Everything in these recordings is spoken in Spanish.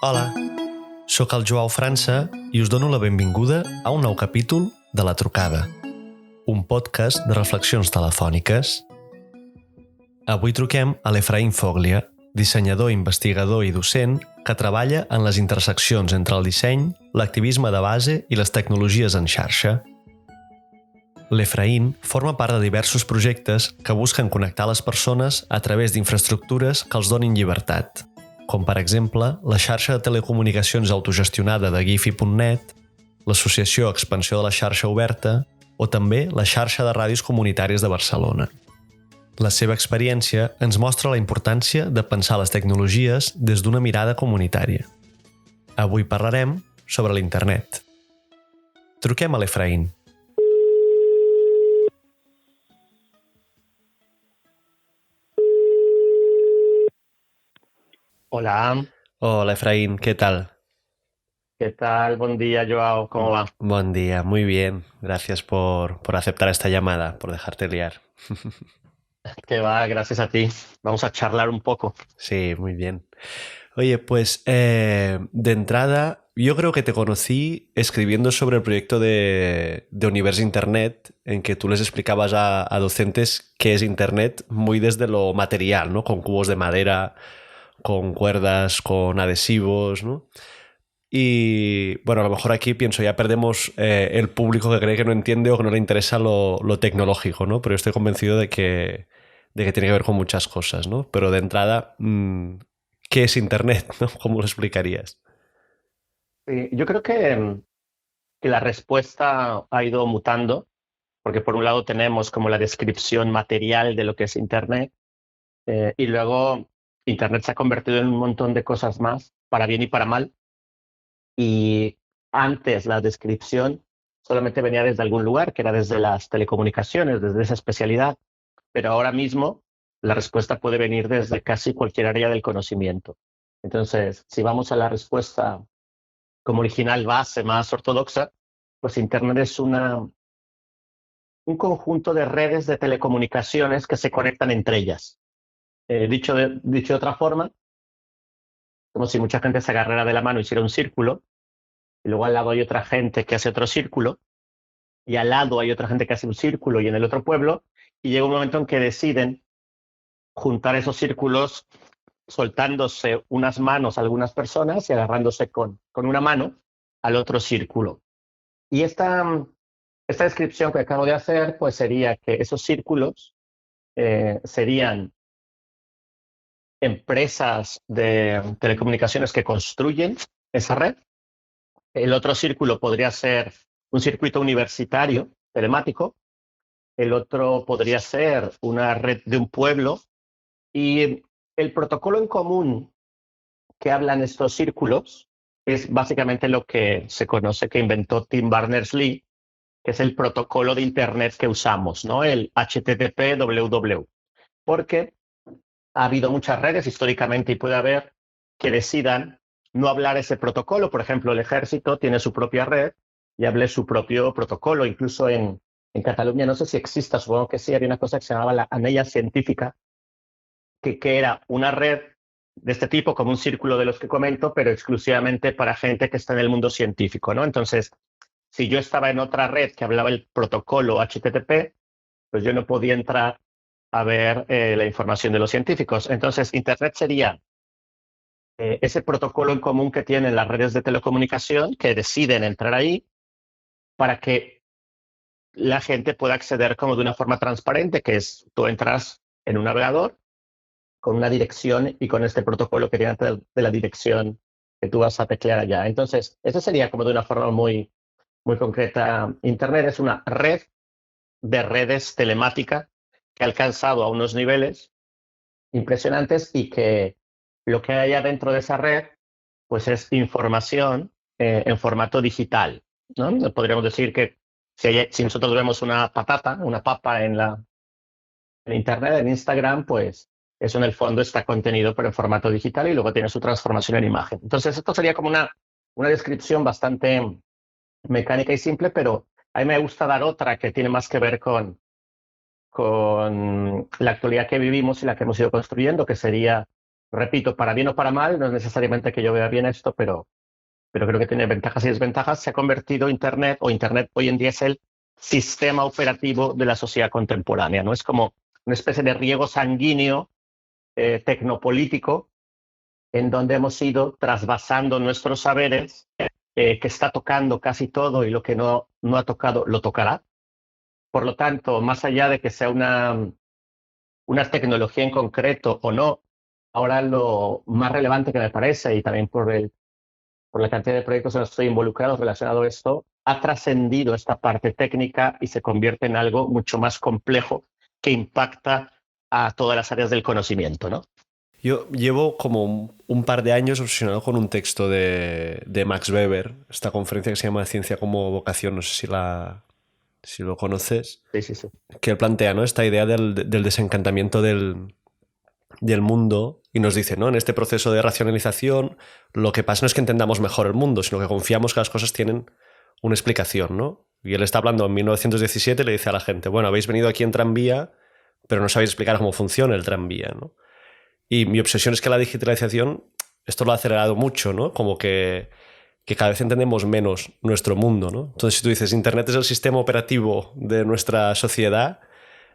Hola, sóc el Joao França i us dono la benvinguda a un nou capítol de La Trucada, un podcast de reflexions telefòniques. Avui truquem a l'Efraín Foglia, dissenyador, investigador i docent que treballa en les interseccions entre el disseny, l'activisme de base i les tecnologies en xarxa. L'Efraín forma part de diversos projectes que busquen connectar les persones a través d'infraestructures que els donin llibertat, com per exemple la xarxa de telecomunicacions autogestionada de Gifi.net, l'Associació Expansió de la Xarxa Oberta o també la xarxa de ràdios comunitàries de Barcelona. La seva experiència ens mostra la importància de pensar les tecnologies des d'una mirada comunitària. Avui parlarem sobre l'internet. Truquem a l'Efraín. Hola, Hola Efraín, ¿qué tal? ¿qué tal? Buen día, Joao, ¿cómo va? Buen día, muy bien. Gracias por aceptar esta llamada, por dejarte liar. ¿Qué va? Gracias a ti. Vamos a charlar un poco. Sí, muy bien. Oye, pues de entrada, yo creo que te conocí escribiendo sobre el proyecto de Universo Internet, en que tú les explicabas a docentes qué es Internet muy desde lo material, ¿no? Con cubos de madera, con cuerdas, con adhesivos, ¿no? Y bueno, a lo mejor aquí pienso, ya perdemos el público que cree que no entiende o que no le interesa lo tecnológico, ¿no? Pero yo estoy convencido de que tiene que ver con muchas cosas, ¿no? Pero de entrada, ¿qué es Internet, ¿no? ¿Cómo lo explicarías? Yo creo que la respuesta ha ido mutando, porque por un lado tenemos como la descripción material de lo que es Internet, y luego Internet se ha convertido en un montón de cosas más, para bien y para mal, y antes la descripción solamente venía desde algún lugar, que era desde las telecomunicaciones, desde esa especialidad. Pero ahora mismo la respuesta puede venir desde casi cualquier área del conocimiento. Entonces, si vamos a la respuesta como original base más ortodoxa, pues Internet es un conjunto de redes de telecomunicaciones que se conectan entre ellas. Dicho de otra forma, como si mucha gente se agarrara de la mano y hiciera un círculo, y luego al lado hay otra gente que hace otro círculo, y al lado hay otra gente que hace un círculo y en el otro pueblo, y llega un momento en que deciden juntar esos círculos soltándose unas manos a algunas personas y agarrándose con una mano al otro círculo. Y esta descripción que acabo de hacer, pues sería que esos círculos serían empresas de telecomunicaciones que construyen esa red. El otro círculo podría ser un circuito universitario telemático. El otro podría ser una red de un pueblo. Y el protocolo en común que hablan estos círculos es básicamente lo que se conoce que inventó Tim Berners-Lee, que es el protocolo de Internet que usamos, ¿no? El HTTP/WW. Porque ha habido muchas redes históricamente y puede haber que decidan no hablar ese protocolo. Por ejemplo, el ejército tiene su propia red y hable su propio protocolo. Incluso en Cataluña, no sé si exista, supongo que sí, había una cosa que se llamaba la Anella Científica, que era una red de este tipo, como un círculo de los que comento, pero exclusivamente para gente que está en el mundo científico, ¿no? Entonces, si yo estaba en otra red que hablaba el protocolo HTTP, pues yo no podía entrar a ver la información de los científicos. Entonces, Internet sería ese protocolo en común que tienen las redes de telecomunicación que deciden entrar ahí para que la gente pueda acceder como de una forma transparente, que es tú entras en un navegador con una dirección y con este protocolo que viene de la dirección que tú vas a teclear allá. Entonces, eso sería como de una forma muy, muy concreta. Internet es una red de redes telemática que ha alcanzado a unos niveles impresionantes y que lo que hay adentro de esa red pues es información en formato digital, ¿no? Podríamos decir que si nosotros vemos una patata, una papa en Internet, en Instagram, pues eso en el fondo está contenido pero en formato digital y luego tiene su transformación en imagen. Entonces esto sería como una descripción bastante mecánica y simple, pero a mí me gusta dar otra que tiene más que ver con la actualidad que vivimos y la que hemos ido construyendo, que sería repito, para bien o para mal, no es necesariamente que yo vea bien esto, pero creo que tiene ventajas y desventajas. Se ha convertido Internet, o Internet hoy en día es el sistema operativo de la sociedad contemporánea, ¿no? Es como una especie de riego sanguíneo tecnopolítico en donde hemos ido trasvasando nuestros saberes, que está tocando casi todo y lo que no ha tocado lo tocará. Por lo tanto, más allá de que sea una tecnología en concreto o no, ahora lo más relevante que me parece, y también por la cantidad de proyectos en los que estoy involucrado relacionado a esto, ha trascendido esta parte técnica y se convierte en algo mucho más complejo que impacta a todas las áreas del conocimiento, ¿no? Yo llevo como un par de años obsesionado con un texto de Max Weber, esta conferencia que se llama Ciencia como vocación, no sé si lo conoces, Sí, sí, sí. que él plantea, ¿no?, esta idea del desencantamiento del mundo y nos dice, ¿no?, en este proceso de racionalización lo que pasa no es que entendamos mejor el mundo, sino que confiamos que las cosas tienen una explicación, ¿no? Y él está hablando en 1917 y le dice a la gente, bueno, habéis venido aquí en tranvía, pero no sabéis explicar cómo funciona el tranvía, ¿no? Y mi obsesión es que la digitalización, esto lo ha acelerado mucho, ¿no? Como que cada vez entendemos menos nuestro mundo, ¿no? Entonces, si tú dices, Internet es el sistema operativo de nuestra sociedad,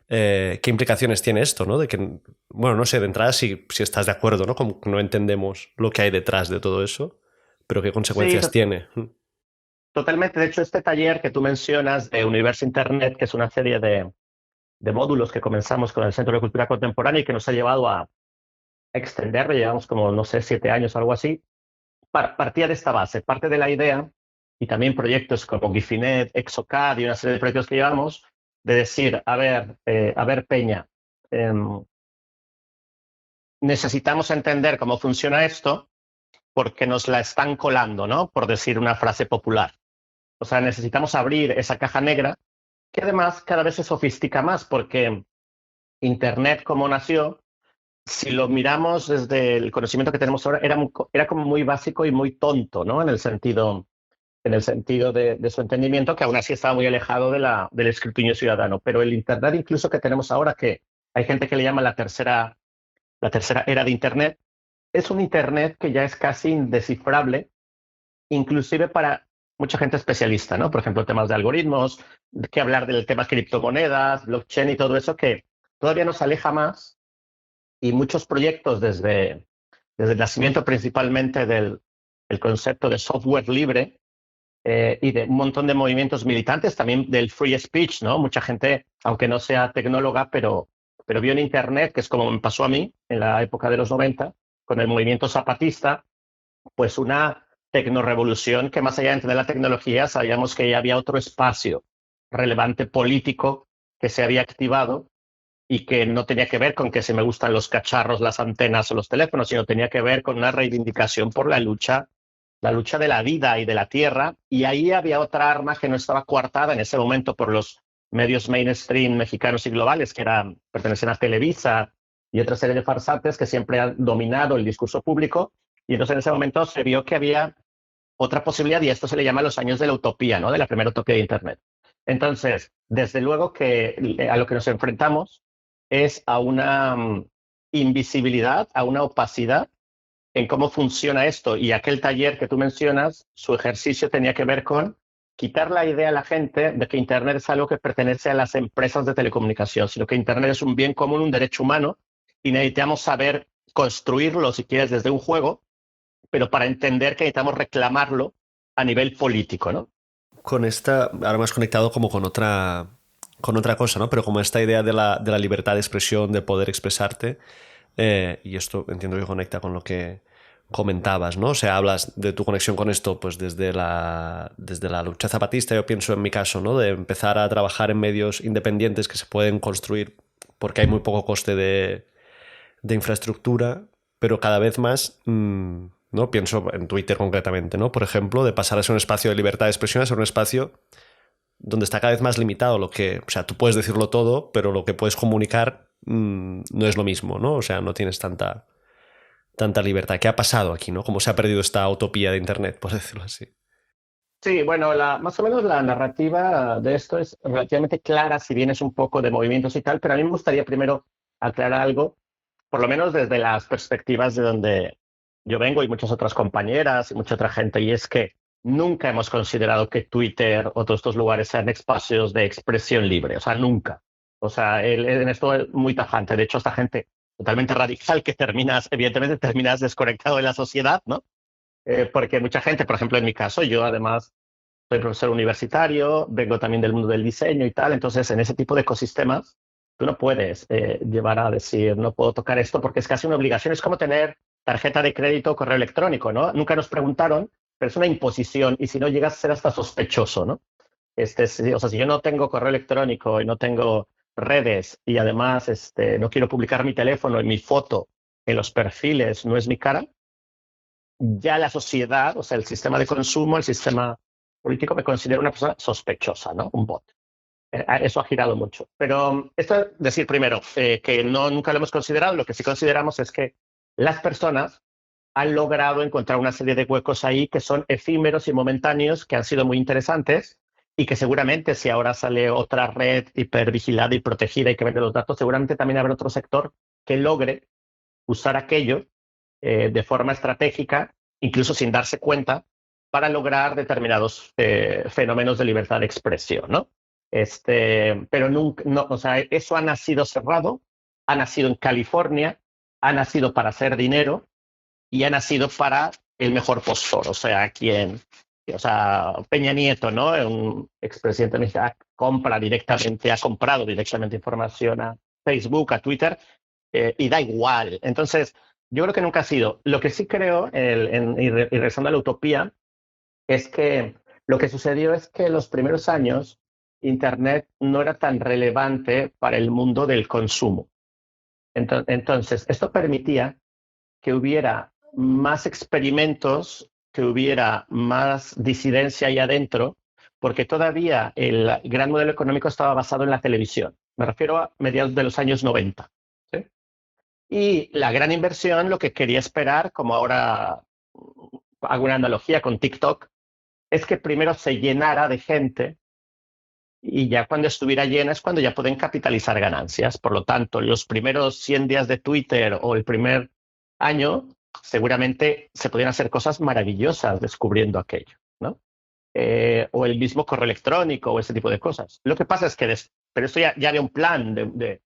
¿qué implicaciones tiene esto, ¿no? De que, bueno, no sé, de entrada si estás de acuerdo, ¿no? Como que no entendemos lo que hay detrás de todo eso, pero qué Sí, consecuencias tiene. totalmente. De hecho, este taller que tú mencionas de Universo Internet, que es una serie de módulos que comenzamos con el Centro de Cultura Contemporánea y que nos ha llevado a extenderlo, llevamos como, no sé, 7 años o algo así, partía de esta base, parte de la idea, y también proyectos como Gifinet, Exocad y una serie de proyectos que llevamos, de decir, a ver, Peña, necesitamos entender cómo funciona esto porque nos la están colando, ¿no? Por decir una frase popular. O sea, necesitamos abrir esa caja negra que además cada vez se sofistica más porque Internet como nació, si lo miramos desde el conocimiento que tenemos ahora, era como muy básico y muy tonto, ¿no? En el sentido de su entendimiento, que aún así estaba muy alejado del escrutinio ciudadano. Pero el Internet incluso que tenemos ahora, que hay gente que le llama la tercera era de Internet, es un Internet que ya es casi indescifrable, inclusive para mucha gente especialista, ¿no? Por ejemplo, temas de algoritmos, que hablar del tema criptomonedas, blockchain y todo eso, que todavía nos aleja más, y muchos proyectos desde el nacimiento principalmente del concepto de software libre, y de un montón de movimientos militantes, también del free speech, ¿no? Mucha gente, aunque no sea tecnóloga, pero vio en Internet, que es como me pasó a mí en la época de los 90, con el movimiento zapatista, pues una tecnorevolución que más allá de entender la tecnología, sabíamos que ya había otro espacio relevante político que se había activado y que no tenía que ver con que si me gustan los cacharros, las antenas o los teléfonos, sino tenía que ver con una reivindicación por la lucha de la vida y de la tierra. Y ahí había otra arma que no estaba coartada en ese momento por los medios mainstream mexicanos y globales, que pertenecían a Televisa y otra serie de farsantes que siempre han dominado el discurso público. Y entonces en ese momento se vio que había otra posibilidad, y esto se le llama los años de la utopía, ¿no? De la primera utopía de Internet. Entonces, desde luego que a lo que nos enfrentamos es a una invisibilidad, a una opacidad en cómo funciona esto. Y aquel taller que tú mencionas, su ejercicio tenía que ver con quitar la idea a la gente de que Internet es algo que pertenece a las empresas de telecomunicación, sino que Internet es un bien común, un derecho humano, y necesitamos saber construirlo, si quieres, desde un juego, pero para entender que necesitamos reclamarlo a nivel político, ¿no? Con esta, ahora me has conectado como con otra cosa, ¿no? Pero como esta idea de la libertad de expresión, de poder expresarte, y esto entiendo que conecta con lo que comentabas, ¿no? O sea, hablas de tu conexión con esto, pues desde la lucha zapatista. Yo pienso en mi caso, ¿no? De empezar a trabajar en medios independientes que se pueden construir porque hay muy poco coste de infraestructura, pero cada vez más, ¿no? Pienso en Twitter concretamente, ¿no? Por ejemplo, de pasar a ser un espacio de libertad de expresión a ser un espacio donde está cada vez más limitado lo que, o sea, tú puedes decirlo todo, pero lo que puedes comunicar no es lo mismo, ¿no? O sea, no tienes tanta libertad. ¿Qué ha pasado aquí, no? ¿Cómo se ha perdido esta utopía de Internet, por decirlo así? Sí, bueno, más o menos la narrativa de esto es relativamente clara, si bien es un poco de movimientos y tal, pero a mí me gustaría primero aclarar algo. por lo menos desde las perspectivas de donde yo vengo y muchas otras compañeras y mucha otra gente, y es que nunca hemos considerado que Twitter o todos estos lugares sean espacios de expresión libre, o sea, nunca. O sea, en esto es muy tajante. De hecho, esta gente totalmente radical que evidentemente terminas desconectado de la sociedad, ¿no? Porque mucha gente, por ejemplo, en mi caso, yo además soy profesor universitario, vengo también del mundo del diseño y tal, entonces en ese tipo de ecosistemas tú no puedes llevar a decir, no puedo tocar esto porque es casi una obligación, es como tener tarjeta de crédito o correo electrónico, ¿no? Nunca nos preguntaron, pero es una imposición y si no llegas a ser hasta sospechoso, ¿no? O sea, si yo no tengo correo electrónico y no tengo redes y además no quiero publicar mi teléfono y mi foto en los perfiles, no es mi cara, ya la sociedad, o sea, el sistema de consumo, el sistema político me considera una persona sospechosa, ¿no? Un bot. Eso ha girado mucho. Pero esto es decir primero que nunca lo hemos considerado. Lo que sí consideramos es que las personas han logrado encontrar una serie de huecos ahí que son efímeros y momentáneos, que han sido muy interesantes y que seguramente si ahora sale otra red hipervigilada y protegida y que vende los datos, seguramente también habrá otro sector que logre usar aquello de forma estratégica, incluso sin darse cuenta, para lograr determinados fenómenos de libertad de expresión, ¿no? Pero nunca, no, o sea, eso ha nacido cerrado, ha nacido en California, ha nacido para hacer dinero y ha nacido para el mejor postor, o sea, Peña Nieto, ¿no? Un expresidente mexicano ha comprado directamente información a Facebook, a Twitter, y da igual. Entonces, yo creo que nunca ha sido. Lo que sí creo, y regresando a la utopía, es que lo que sucedió es que en los primeros años Internet no era tan relevante para el mundo del consumo. Entonces, esto permitía que hubiera más experimentos, que hubiera más disidencia ahí adentro, porque todavía el gran modelo económico estaba basado en la televisión. Me refiero a mediados de los años 90. ¿Sí? Y la gran inversión, lo que quería esperar, como ahora hago una analogía con TikTok, es que primero se llenara de gente y ya cuando estuviera llena es cuando ya pueden capitalizar ganancias. Por lo tanto, los primeros 100 días de Twitter o el primer año, seguramente se podían hacer cosas maravillosas descubriendo aquello, ¿no? O el mismo correo electrónico o ese tipo de cosas. Lo que pasa es que, pero esto ya había un plan de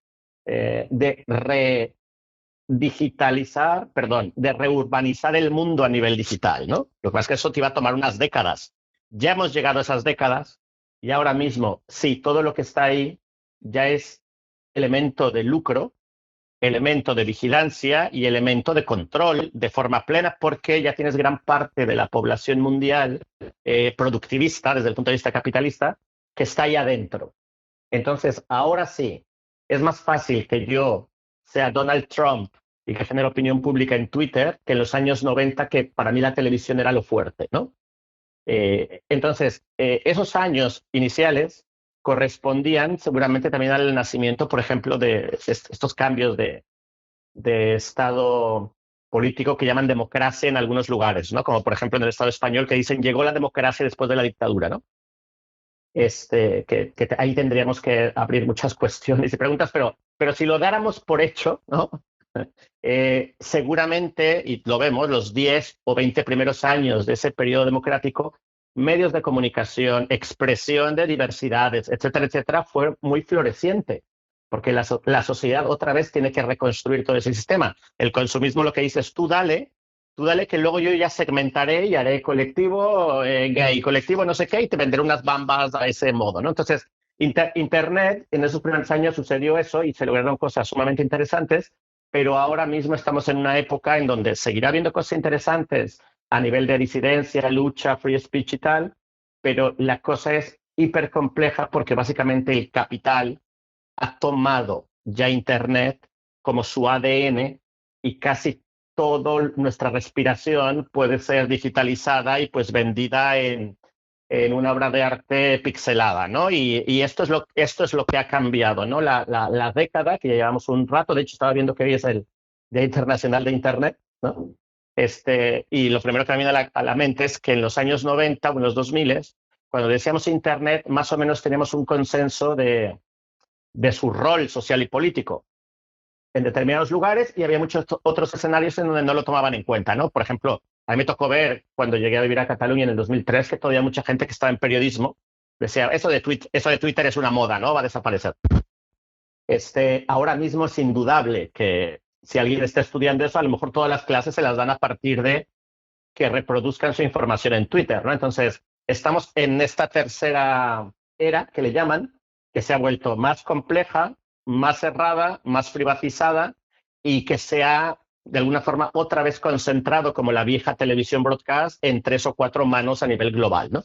digitalizar, perdón, de reurbanizar el mundo a nivel digital, ¿no? Lo que pasa es que eso te iba a tomar unas décadas. Ya hemos llegado a esas décadas y ahora mismo, sí, todo lo que está ahí ya es elemento de lucro, elemento de vigilancia y elemento de control de forma plena, porque ya tienes gran parte de la población mundial productivista, desde el punto de vista capitalista, que está ahí adentro. Entonces, ahora sí, es más fácil que yo sea Donald Trump y que genere opinión pública en Twitter que en los años 90, que para mí la televisión era lo fuerte, ¿no? Entonces, esos años iniciales correspondían seguramente también al nacimiento, por ejemplo, de estos cambios de estado político que llaman democracia en algunos lugares, ¿no? Como por ejemplo en el Estado español que dicen llegó la democracia después de la dictadura, ¿no? Ahí tendríamos que abrir muchas cuestiones y preguntas, pero si lo dáramos por hecho, ¿no? Seguramente, y lo vemos, los 10 o 20 primeros años de ese periodo democrático, medios de comunicación, expresión de diversidades, etcétera, etcétera, fue muy floreciente, porque la sociedad otra vez tiene que reconstruir todo ese sistema. El consumismo, lo que dices, tú dale que luego yo ya segmentaré y haré colectivo gay, colectivo no sé qué, y te venderé unas bambas a ese modo, ¿no? Entonces, Internet, en esos primeros años sucedió eso y se lograron cosas sumamente interesantes, pero ahora mismo estamos en una época en donde seguirá habiendo cosas interesantes a nivel de disidencia, lucha, free speech y tal, pero la cosa es hiper compleja porque básicamente el capital ha tomado ya Internet como su ADN y casi toda nuestra respiración puede ser digitalizada y pues vendida en una obra de arte pixelada, ¿no? Y esto es lo que ha cambiado, ¿no? La década, que ya llevamos un rato, de hecho estaba viendo que hoy es el Día Internacional de Internet, ¿no? Y lo primero que me viene a la mente es que en los años 90 o en los 2000, cuando decíamos Internet, más o menos teníamos un consenso de su rol social y político. en determinados lugares y había muchos otros escenarios en donde no lo tomaban en cuenta, ¿no? Por ejemplo, a mí me tocó ver cuando llegué a vivir a Cataluña en el 2003 que todavía mucha gente que estaba en periodismo decía, eso de Twitter es una moda, ¿no? Va a desaparecer. Ahora mismo es indudable que si alguien está estudiando eso, a lo mejor todas las clases se las dan a partir de que reproduzcan su información en Twitter, ¿no? Entonces, estamos en esta tercera era que le llaman, que se ha vuelto más compleja, más cerrada, más privatizada y que se ha, de alguna forma, otra vez concentrado como la vieja televisión broadcast en 3 o 4 manos a nivel global, ¿no?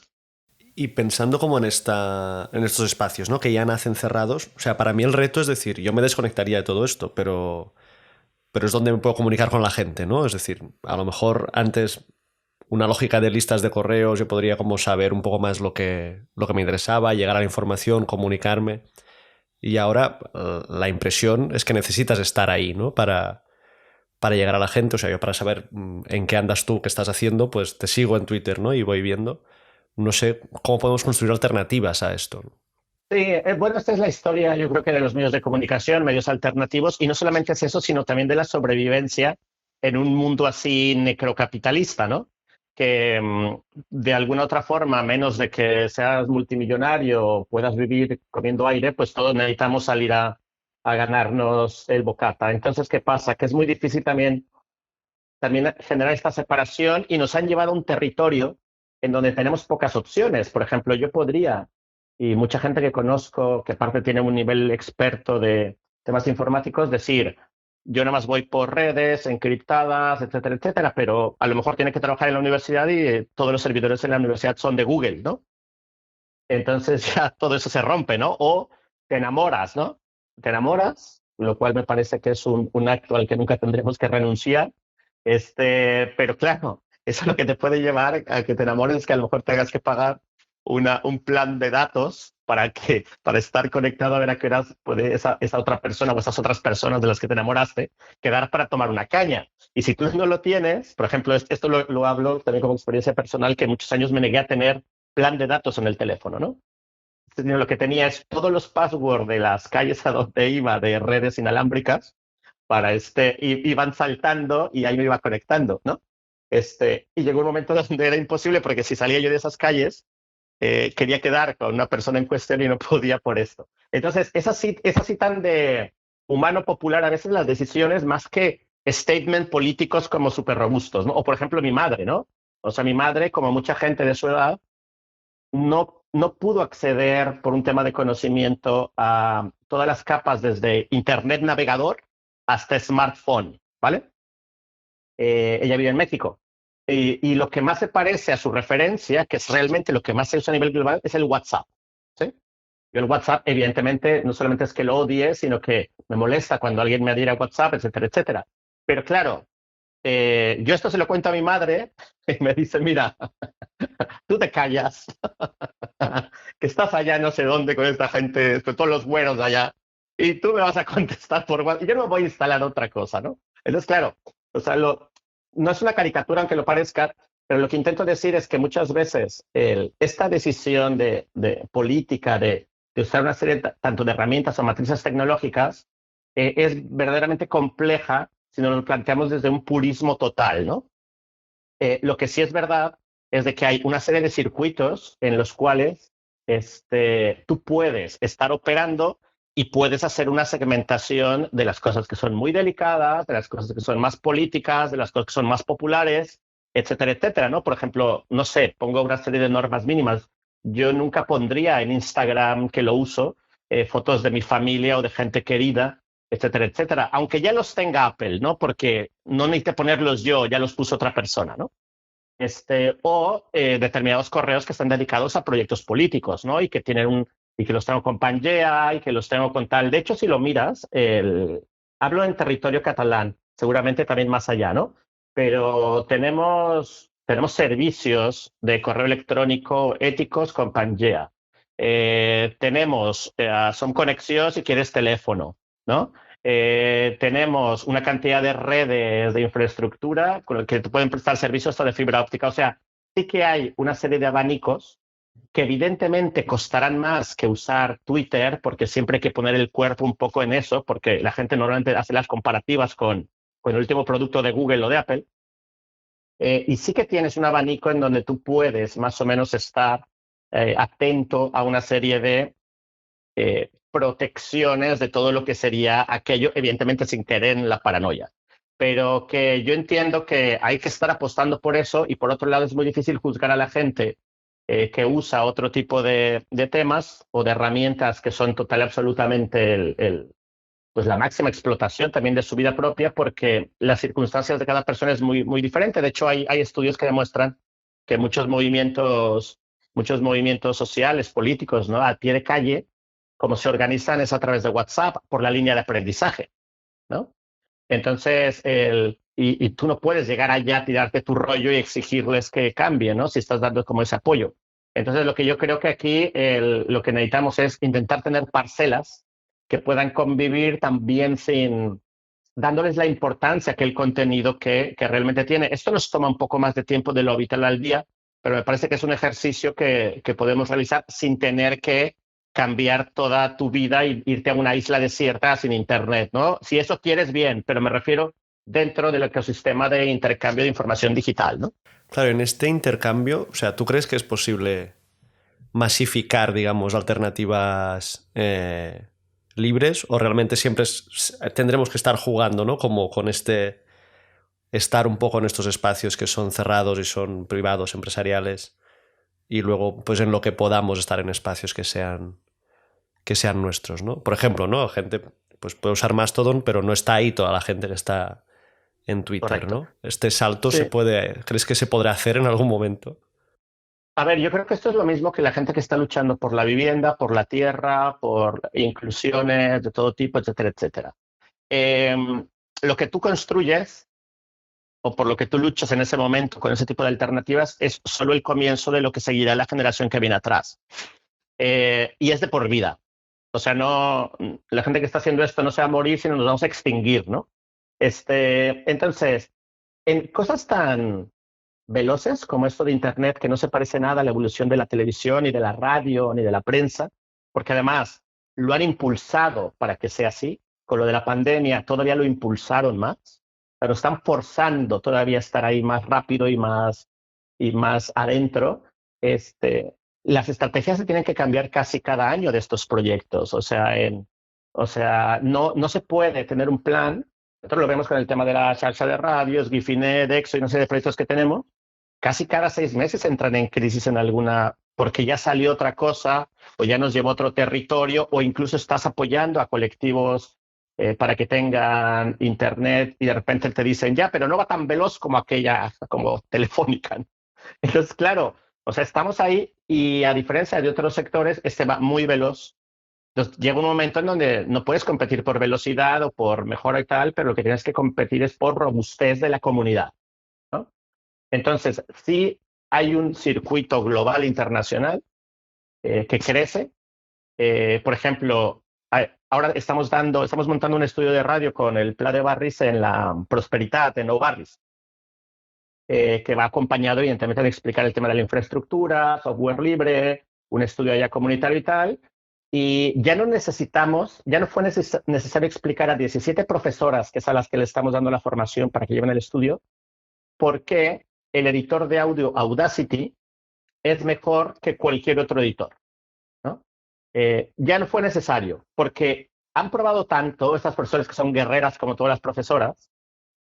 Y pensando como en estos espacios, ¿no? Que ya nacen cerrados. O sea, para mí el reto es decir, yo me desconectaría de todo esto, pero es donde me puedo comunicar con la gente, ¿no? Es decir, a lo mejor antes una lógica de listas de correos, yo podría como saber un poco más lo que me interesaba, llegar a la información, comunicarme. Y ahora la impresión es que necesitas estar ahí, ¿no? Para llegar a la gente. O sea, yo para saber en qué andas tú, qué estás haciendo, pues te sigo en Twitter, ¿no? Y voy viendo. No sé cómo podemos construir alternativas a esto. Sí, bueno, esta es la historia, yo creo que de los medios de comunicación, medios alternativos, y no solamente es eso, sino también de la sobrevivencia en un mundo así necrocapitalista, ¿no? Que de alguna otra forma, a menos de que seas multimillonario o puedas vivir comiendo aire, pues todos necesitamos salir a ganarnos el bocata. Entonces, ¿qué pasa? Que es muy difícil también generar esta separación y nos han llevado a un territorio en donde tenemos pocas opciones. Por ejemplo, yo podría, y mucha gente que conozco, que aparte tiene un nivel experto de temas informáticos, decir, yo nada más voy por redes encriptadas, etcétera, etcétera, pero a lo mejor tiene que trabajar en la universidad y todos los servidores en la universidad son de Google, ¿no? Entonces ya todo eso se rompe, ¿no? O te enamoras, ¿no? Te enamoras, lo cual me parece que es un acto al que nunca tendremos que renunciar. Pero claro, eso es lo que te puede llevar a que te enamores, que a lo mejor tengas que pagar un plan de datos para estar conectado a ver a qué horas puede esa otra persona o esas otras personas de las que te enamoraste quedar para tomar una caña. Y si tú no lo tienes, por ejemplo, esto lo hablo también como experiencia personal, que muchos años me negué a tener plan de datos en el teléfono, ¿no? Lo que tenía es todos los passwords de las calles a donde iba de redes inalámbricas iban saltando y ahí me iba conectando, ¿no? Y llegó un momento donde era imposible porque si salía yo de esas calles, quería quedar con una persona en cuestión y no podía por esto. Entonces, es así tan de humano popular a veces las decisiones más que statement políticos como súper robustos, ¿no? O por ejemplo mi madre, ¿no? O sea, mi madre, como mucha gente de su edad, no pudo acceder por un tema de conocimiento a todas las capas desde Internet navegador hasta smartphone, ¿vale? Ella vive en México. Y lo que más se parece a su referencia, que es realmente lo que más se usa a nivel global, es el WhatsApp. ¿Sí? Yo el WhatsApp, evidentemente, no solamente es que lo odie, sino que me molesta cuando alguien me adhiere a WhatsApp, etcétera, etcétera. Pero claro, yo esto se lo cuento a mi madre y me dice, mira, tú te callas, que estás allá no sé dónde con esta gente, con todos los güeros de allá, y tú me vas a contestar por WhatsApp, y yo no me voy a instalar otra cosa, ¿no? Entonces, claro, o sea, no es una caricatura aunque lo parezca, pero lo que intento decir es que muchas veces esta decisión de política, de usar una serie tanto de herramientas o matrices tecnológicas, es verdaderamente compleja si nos lo planteamos desde un purismo total, ¿no? Lo que sí es verdad es de que hay una serie de circuitos en los cuales tú puedes estar operando y puedes hacer una segmentación de las cosas que son muy delicadas, de las cosas que son más políticas, de las cosas que son más populares, etcétera, etcétera, ¿no? Por ejemplo, no sé, pongo una serie de normas mínimas. Yo nunca pondría en Instagram, que lo uso, fotos de mi familia o de gente querida, etcétera, etcétera. Aunque ya los tenga Apple, ¿no? Porque no necesito ponerlos yo, ya los puso otra persona, ¿no? Determinados correos que están dedicados a proyectos políticos, ¿no? Y que los tengo con Pangea y que los tengo con tal. De hecho, si lo miras, hablo en territorio catalán, seguramente también más allá, ¿no? Pero tenemos servicios de correo electrónico éticos con Pangea. Son conexiones si quieres teléfono, ¿no? Tenemos una cantidad de redes de infraestructura con el que te pueden prestar servicios hasta de fibra óptica. O sea, sí que hay una serie de abanicos que evidentemente costarán más que usar Twitter, porque siempre hay que poner el cuerpo un poco en eso, porque la gente normalmente hace las comparativas con el último producto de Google o de Apple. Y sí que tienes un abanico en donde tú puedes más o menos estar atento a una serie de protecciones de todo lo que sería aquello, evidentemente sin caer en la paranoia. Pero que yo entiendo que hay que estar apostando por eso y por otro lado es muy difícil juzgar a la gente que usa otro tipo de temas o de herramientas que son total y absolutamente pues la máxima explotación también de su vida propia porque las circunstancias de cada persona es muy, muy diferente. De hecho, hay estudios que demuestran que muchos movimientos sociales, políticos, ¿no? A pie de calle, como se organizan es a través de WhatsApp por la línea de aprendizaje, ¿no? Entonces, y tú no puedes llegar allá, tirarte tu rollo y exigirles que cambien, ¿no? Si estás dando como ese apoyo. Entonces, lo que yo creo que aquí lo que necesitamos es intentar tener parcelas que puedan convivir también sin dándoles la importancia que el contenido que realmente tiene. Esto nos toma un poco más de tiempo de lo habitual al día, pero me parece que es un ejercicio que podemos realizar sin tener que cambiar toda tu vida y irte a una isla desierta sin internet, ¿no? Si eso quieres, bien, pero me refiero dentro del ecosistema de intercambio de información digital, ¿no? Claro, en este intercambio, o sea, ¿tú crees que es posible masificar, digamos, alternativas libres o realmente siempre tendremos que estar jugando, ¿no? Como con estar un poco en estos espacios que son cerrados y son privados, empresariales, y luego, pues en lo que podamos estar en espacios que sean nuestros, ¿no? Por ejemplo, ¿no? Gente pues puede usar Mastodon, pero no está ahí toda la gente que está en Twitter, Correcto. ¿no? Este salto Sí. ¿crees que se podrá hacer en algún momento? A ver, yo creo que esto es lo mismo que la gente que está luchando por la vivienda, por la tierra, por inclusiones de todo tipo, etcétera, etcétera. Eh, lo que tú construyes o por lo que tú luchas en ese momento con ese tipo de alternativas es solo el comienzo de lo que seguirá la generación que viene atrás. Y es de por vida. O sea, no, la gente que está haciendo esto no se va a morir, sino nos vamos a extinguir, ¿no? Entonces, en cosas tan veloces como esto de Internet, que no se parece nada a la evolución de la televisión, ni de la radio, ni de la prensa, porque además lo han impulsado para que sea así. Con lo de la pandemia todavía lo impulsaron más, pero están forzando todavía a estar ahí más rápido y más adentro. Las estrategias se tienen que cambiar casi cada año de estos proyectos. No se puede tener un plan. Nosotros lo vemos con el tema de la charla de radios, Gifinet, Dexo y no sé de proyectos que tenemos. Casi cada 6 meses entran en crisis en alguna, porque ya salió otra cosa o ya nos llevó a otro territorio o incluso estás apoyando a colectivos para que tengan internet y de repente te dicen ya, pero no va tan veloz como aquella, como Telefónica. Entonces, claro, o sea, estamos ahí y a diferencia de otros sectores, este va muy veloz. Entonces, llega un momento en donde no puedes competir por velocidad o por mejora y tal, pero lo que tienes que competir es por robustez de la comunidad, ¿no? Entonces, sí hay un circuito global internacional que crece. Por ejemplo, ahora estamos montando un estudio de radio con el Pla de Barris en la Prosperitat, en Nou Barris, que va acompañado, evidentemente, de explicar el tema de la infraestructura, software libre, un estudio ya comunitario y tal. Y ya no fue necesario explicar a 17 profesoras, que es a las que le estamos dando la formación para que lleven el estudio, por qué el editor de audio Audacity es mejor que cualquier otro editor, ¿no? Ya no fue necesario, porque han probado tanto estas personas que son guerreras como todas las profesoras,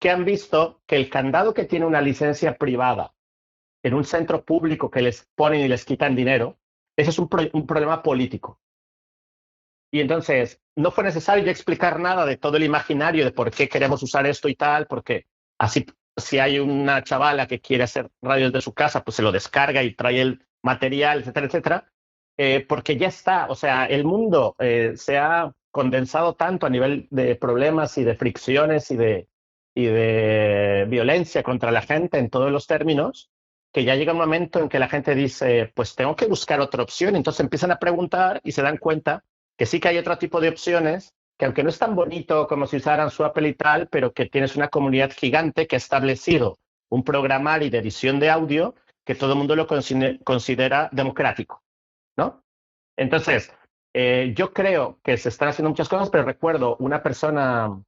que han visto que el candado que tiene una licencia privada en un centro público que les ponen y les quitan dinero, ese es un problema político. Y entonces no fue necesario explicar nada de todo el imaginario de por qué queremos usar esto y tal, porque así si hay una chavala que quiere hacer radios de su casa, pues se lo descarga y trae el material, etcétera, etcétera, porque ya está, o sea, el mundo se ha condensado tanto a nivel de problemas y de fricciones y de violencia contra la gente en todos los términos, que ya llega un momento en que la gente dice, pues tengo que buscar otra opción, entonces empiezan a preguntar y se dan cuenta que sí que hay otro tipo de opciones, que aunque no es tan bonito como si usaran su Apple y tal, pero que tienes una comunidad gigante que ha establecido un programario de edición de audio que todo el mundo lo considera democrático. Entonces, yo creo que se están haciendo muchas cosas, pero recuerdo una persona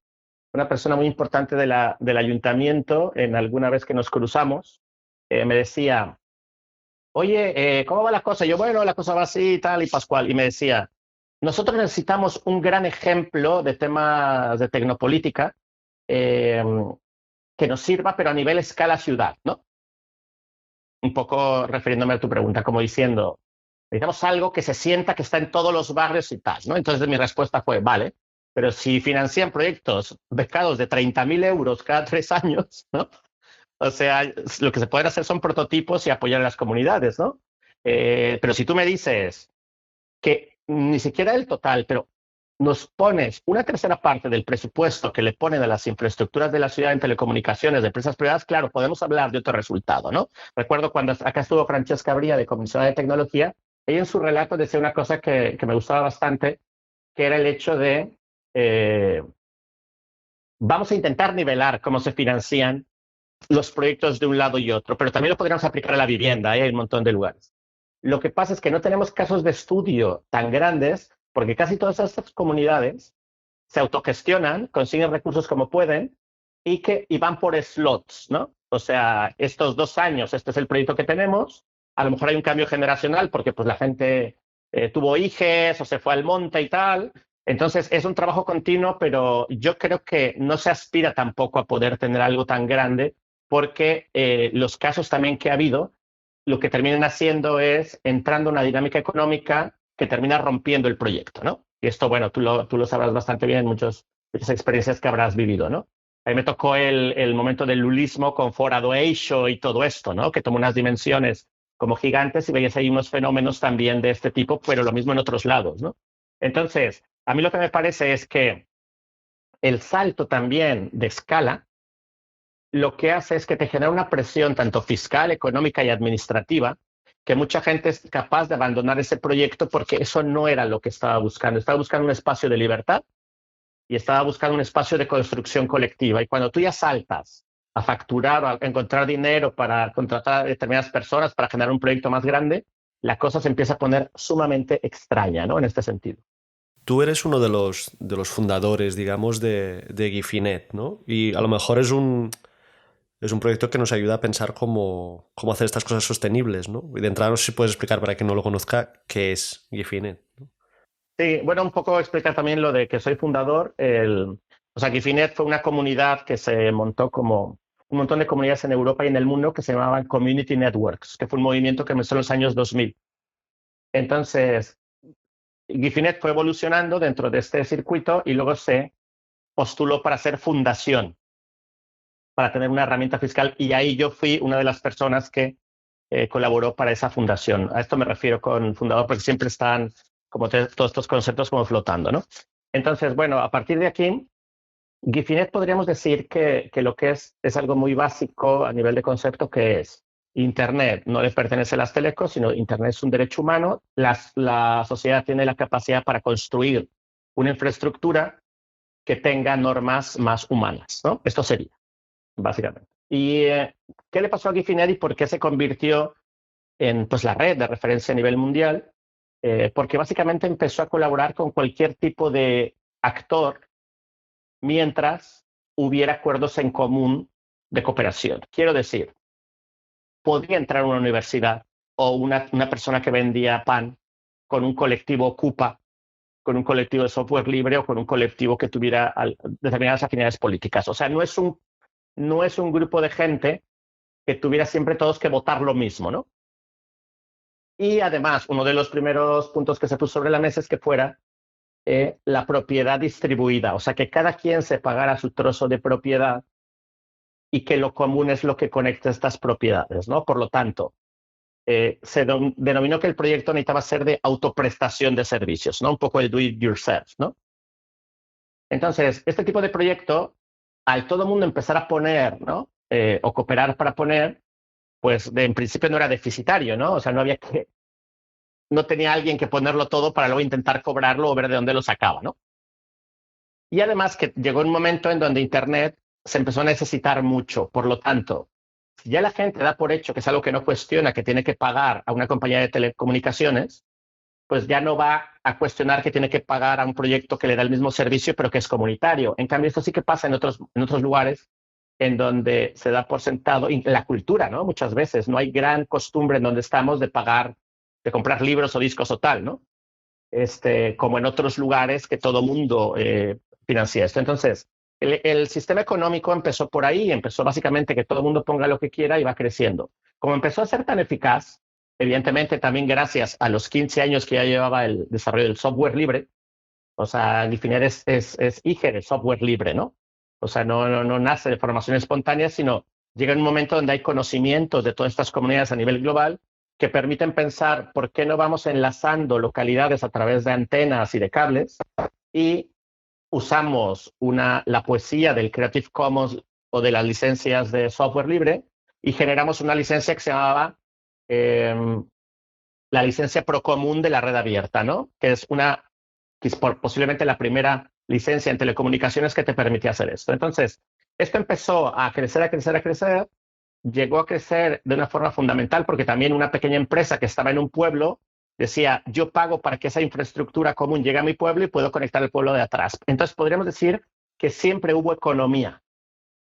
muy importante del ayuntamiento, en alguna vez que nos cruzamos, me decía, oye, ¿cómo va la cosa? Yo, bueno, la cosa va así y tal y pascual. Y me decía, nosotros necesitamos un gran ejemplo de temas de tecnopolítica eh, que nos sirva, pero a nivel escala ciudad, ¿no? Un poco refiriéndome a tu pregunta, como diciendo, necesitamos algo que se sienta que está en todos los barrios y tal, ¿no? Entonces mi respuesta fue, vale, pero si financian proyectos becados de 30.000 euros cada 3 años, ¿no? O sea, lo que se pueden hacer son prototipos y apoyar a las comunidades, ¿no? Pero si tú me dices que ni siquiera el total, pero nos pones una tercera parte del presupuesto que le ponen a las infraestructuras de la ciudad en telecomunicaciones de empresas privadas, claro, podemos hablar de otro resultado, ¿no? Recuerdo cuando acá estuvo Francesca Bría de Comisión de Tecnología, ella en su relato decía una cosa que me gustaba bastante, que era el hecho de eh, vamos a intentar nivelar cómo se financian los proyectos de un lado y otro, pero también lo podríamos aplicar a la vivienda, hay un montón de lugares. Lo que pasa es que no tenemos casos de estudio tan grandes porque casi todas estas comunidades se autogestionan, consiguen recursos como pueden y van por slots, ¿no? O sea, estos 2 años, este es el proyecto que tenemos, a lo mejor hay un cambio generacional porque pues la gente tuvo hijes o se fue al monte y tal. Entonces es un trabajo continuo, pero yo creo que no se aspira tampoco a poder tener algo tan grande porque los casos también que ha habido, lo que terminan haciendo es entrando en una dinámica económica que termina rompiendo el proyecto, ¿no? Y esto, bueno, tú lo sabrás bastante bien en muchas experiencias que habrás vivido, ¿no? A mí me tocó el momento del lulismo con Forado Eixo y todo esto, ¿no? Que tomó unas dimensiones como gigantes y veías ahí unos fenómenos también de este tipo, pero lo mismo en otros lados, ¿no? Entonces, a mí lo que me parece es que el salto también de escala lo que hace es que te genera una presión tanto fiscal, económica y administrativa, que mucha gente es capaz de abandonar ese proyecto porque eso no era lo que estaba buscando. Estaba buscando un espacio de libertad y estaba buscando un espacio de construcción colectiva. Y cuando tú ya saltas a facturar o a encontrar dinero para contratar a determinadas personas para generar un proyecto más grande, la cosa se empieza a poner sumamente extraña, ¿no? En este sentido. Tú eres uno de los fundadores, digamos, de Gifinet, ¿no? Y a lo mejor es un proyecto que nos ayuda a pensar cómo hacer estas cosas sostenibles, ¿no? Y de entrada, no sé si puedes explicar para quien no lo conozca qué es Gifinet, ¿no? Sí, bueno, un poco explicar también lo de que soy fundador. O sea, Gifinet fue una comunidad que se montó como un montón de comunidades en Europa y en el mundo que se llamaban Community Networks, que fue un movimiento que empezó en los años 2000. Entonces, Gifinet fue evolucionando dentro de este circuito y luego se postuló para ser fundación, para tener una herramienta fiscal. Y ahí yo fui una de las personas que colaboró para esa fundación. A esto me refiero con fundador porque siempre están como todos estos conceptos como flotando, ¿no? Entonces, bueno, a partir de aquí, Gifinet podríamos decir que lo que es algo muy básico a nivel de concepto, que es Internet no le pertenece a las telecos, sino Internet es un derecho humano. La sociedad tiene la capacidad para construir una infraestructura que tenga normas más humanas, ¿no? Esto sería, básicamente. ¿Y qué le pasó a Gifinet y por qué se convirtió en pues, la red de referencia a nivel mundial? Porque básicamente empezó a colaborar con cualquier tipo de actor mientras hubiera acuerdos en común de cooperación. Quiero decir, podría entrar a una universidad o una persona que vendía pan con un colectivo Ocupa, con un colectivo de software libre o con un colectivo que tuviera determinadas afinidades políticas. O sea, no es un grupo de gente que tuviera siempre todos que votar lo mismo, ¿no? Y además, uno de los primeros puntos que se puso sobre la mesa es que fuera la propiedad distribuida, o sea, que cada quien se pagara su trozo de propiedad y que lo común es lo que conecta estas propiedades, ¿no? Por lo tanto, se denominó que el proyecto necesitaba ser de autoprestación de servicios, ¿no? Un poco el do it yourself, ¿no? Entonces, este tipo de proyecto, al todo mundo empezar a poner, ¿no? O cooperar para poner, pues en principio no era deficitario, ¿no? O sea, no tenía alguien que ponerlo todo para luego intentar cobrarlo o ver de dónde lo sacaba, ¿no? Y además que llegó un momento en donde Internet se empezó a necesitar mucho. Por lo tanto, si ya la gente da por hecho que es algo que no cuestiona, que tiene que pagar a una compañía de telecomunicaciones, pues ya no va a cuestionar que tiene que pagar a un proyecto que le da el mismo servicio, pero que es comunitario. En cambio, esto sí que pasa en otros lugares en donde se da por sentado, y la cultura, ¿no? Muchas veces no hay gran costumbre en donde estamos de pagar, de comprar libros o discos o tal, ¿no? Como en otros lugares que todo mundo financia esto. Entonces, el sistema económico empezó por ahí, empezó básicamente que todo el mundo ponga lo que quiera y va creciendo. Como empezó a ser tan eficaz, evidentemente también gracias a los 15 años que ya llevaba el desarrollo del software libre, o sea, Gifinet es hija del software libre, ¿no? O sea, no nace de formación espontánea, sino llega un momento donde hay conocimientos de todas estas comunidades a nivel global que permiten pensar por qué no vamos enlazando localidades a través de antenas y de cables y usamos la poesía del Creative Commons o de las licencias de software libre y generamos una licencia que se llamaba la licencia Procomún de la red abierta, ¿no? Que es posiblemente la primera licencia en telecomunicaciones que te permitía hacer esto. Entonces, esto empezó a crecer, a crecer, a crecer, llegó a crecer de una forma fundamental porque también una pequeña empresa que estaba en un pueblo decía, yo pago para que esa infraestructura común llegue a mi pueblo y puedo conectar el pueblo de atrás. Entonces, podríamos decir que siempre hubo economía,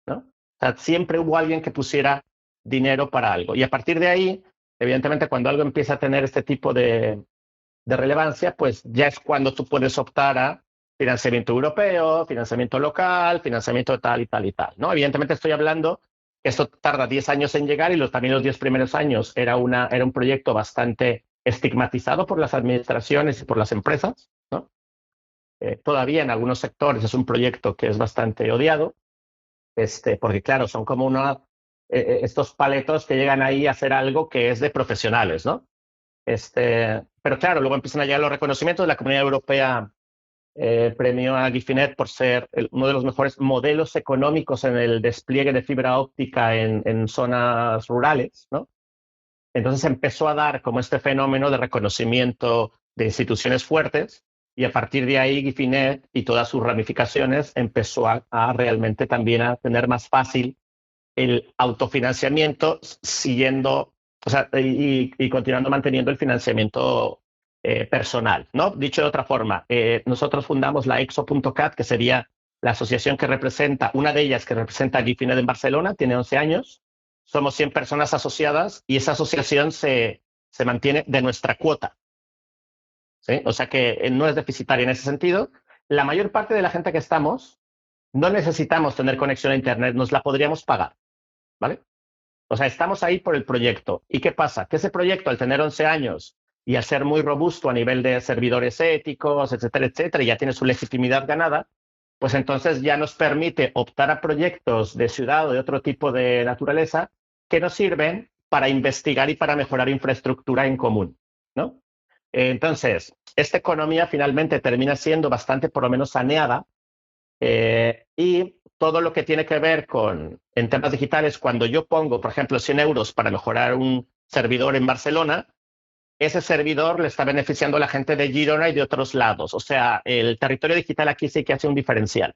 ¿no? O sea, siempre hubo alguien que pusiera dinero para algo. Y a partir de ahí, evidentemente, cuando algo empieza a tener este tipo de relevancia, pues ya es cuando tú puedes optar a financiamiento europeo, financiamiento local, financiamiento tal y tal y tal, ¿no? Evidentemente estoy hablando que esto tarda 10 años en llegar y también los 10 primeros años era un proyecto bastante estigmatizado por las administraciones y por las empresas, ¿no? Todavía en algunos sectores es un proyecto que es bastante odiado, porque claro, son como estos paletos que llegan ahí a hacer algo que es de profesionales, ¿no? Pero claro, luego empiezan a llegar los reconocimientos. La Comunidad Europea premió a Gifinet por ser uno de los mejores modelos económicos en el despliegue de fibra óptica en zonas rurales, ¿no? Entonces empezó a dar como este fenómeno de reconocimiento de instituciones fuertes y a partir de ahí Gifinet y todas sus ramificaciones empezó a realmente también a tener más fácil el autofinanciamiento siguiendo, o sea, y continuando manteniendo el financiamiento personal, ¿no? Dicho de otra forma, nosotros fundamos la EXO.cat, que sería la asociación que representa, una de ellas que representa a Gifinet en Barcelona, tiene 11 años, somos 100 personas asociadas y esa asociación se mantiene de nuestra cuota, ¿sí? O sea que no es deficitaria en ese sentido. La mayor parte de la gente que estamos no necesitamos tener conexión a Internet, nos la podríamos pagar, ¿vale? O sea, estamos ahí por el proyecto. ¿Y qué pasa? Que ese proyecto, al tener 11 años y al ser muy robusto a nivel de servidores éticos, etcétera, etcétera, y ya tiene su legitimidad ganada, pues entonces ya nos permite optar a proyectos de ciudad o de otro tipo de naturaleza que nos sirven para investigar y para mejorar infraestructura en común, ¿no? Entonces, esta economía finalmente termina siendo bastante, por lo menos, saneada y todo lo que tiene que ver en temas digitales, cuando yo pongo, por ejemplo, 100 euros para mejorar un servidor en Barcelona, ese servidor le está beneficiando a la gente de Girona y de otros lados. O sea, el territorio digital aquí sí que hace un diferencial.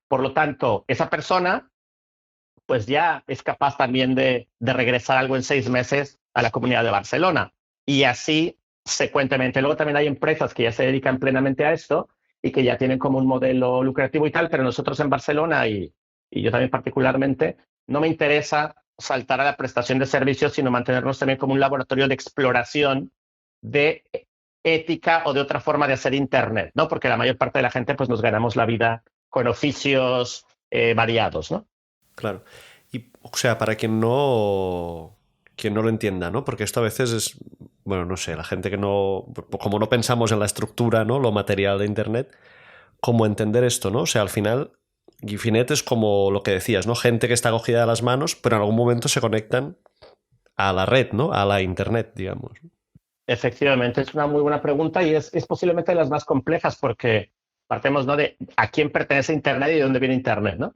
Por lo tanto, esa persona pues ya es capaz también de regresar algo en 6 meses a la comunidad de Barcelona. Y así secuentemente. Luego también hay empresas que ya se dedican plenamente a esto y que ya tienen como un modelo lucrativo y tal, pero nosotros en Barcelona y yo también particularmente, no me interesa saltar a la prestación de servicios, sino mantenernos también como un laboratorio de exploración de ética o de otra forma de hacer Internet, ¿no? Porque la mayor parte de la gente pues nos ganamos la vida con oficios variados, ¿no? Claro. Y, o sea, para quien no lo entienda, ¿no? Porque esto a veces es, bueno, no sé, la gente que no, como no pensamos en la estructura, ¿no? Lo material de Internet, ¿cómo entender esto, ¿no? O sea, al final, Gifinet es como lo que decías, ¿no? Gente que está cogida de las manos, pero en algún momento se conectan a la red, ¿no? A la Internet, digamos. Efectivamente, es una muy buena pregunta y es posiblemente de las más complejas porque partemos, ¿no? De a quién pertenece Internet y de dónde viene Internet, ¿no?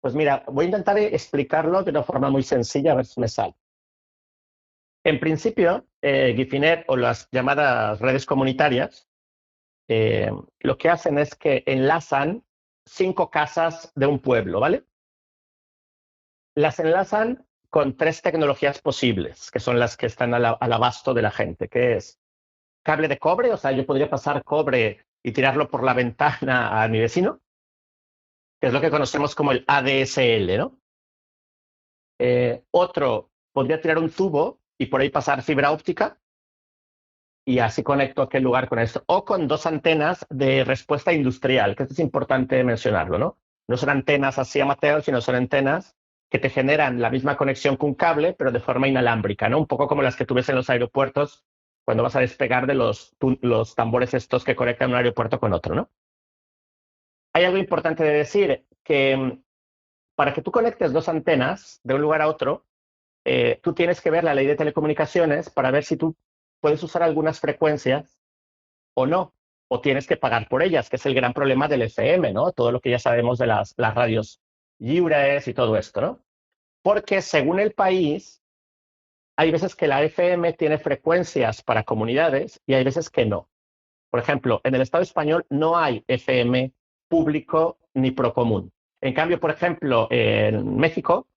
Pues mira, voy a intentar explicarlo de una forma muy sencilla, a ver si me sale. En principio, Gifinet o las llamadas redes comunitarias lo que hacen es que enlazan 5 casas de un pueblo, ¿vale? Las enlazan con 3 tecnologías posibles, que son las que están al abasto de la gente, que es cable de cobre, o sea, yo podría pasar cobre y tirarlo por la ventana a mi vecino, que es lo que conocemos como el ADSL, ¿no? Otro, podría tirar un tubo y por ahí pasar fibra óptica y así conecto aquel lugar con esto. O con dos antenas de respuesta industrial, que esto es importante mencionarlo, ¿no? No son antenas así amateur, sino son antenas que te generan la misma conexión que un cable, pero de forma inalámbrica, ¿no? Un poco como las que tú ves en los aeropuertos cuando vas a despegar de los tambores estos que conectan un aeropuerto con otro, ¿no? Hay algo importante de decir, que para que tú conectes dos antenas de un lugar a otro, tú tienes que ver la ley de telecomunicaciones para ver si tú puedes usar algunas frecuencias o no, o tienes que pagar por ellas, que es el gran problema del FM, ¿no? Todo lo que ya sabemos de las radios libres y todo esto, ¿no? Porque según el país, hay veces que la FM tiene frecuencias para comunidades y hay veces que no. Por ejemplo, en el Estado español no hay FM público ni procomún. En cambio, por ejemplo, en México,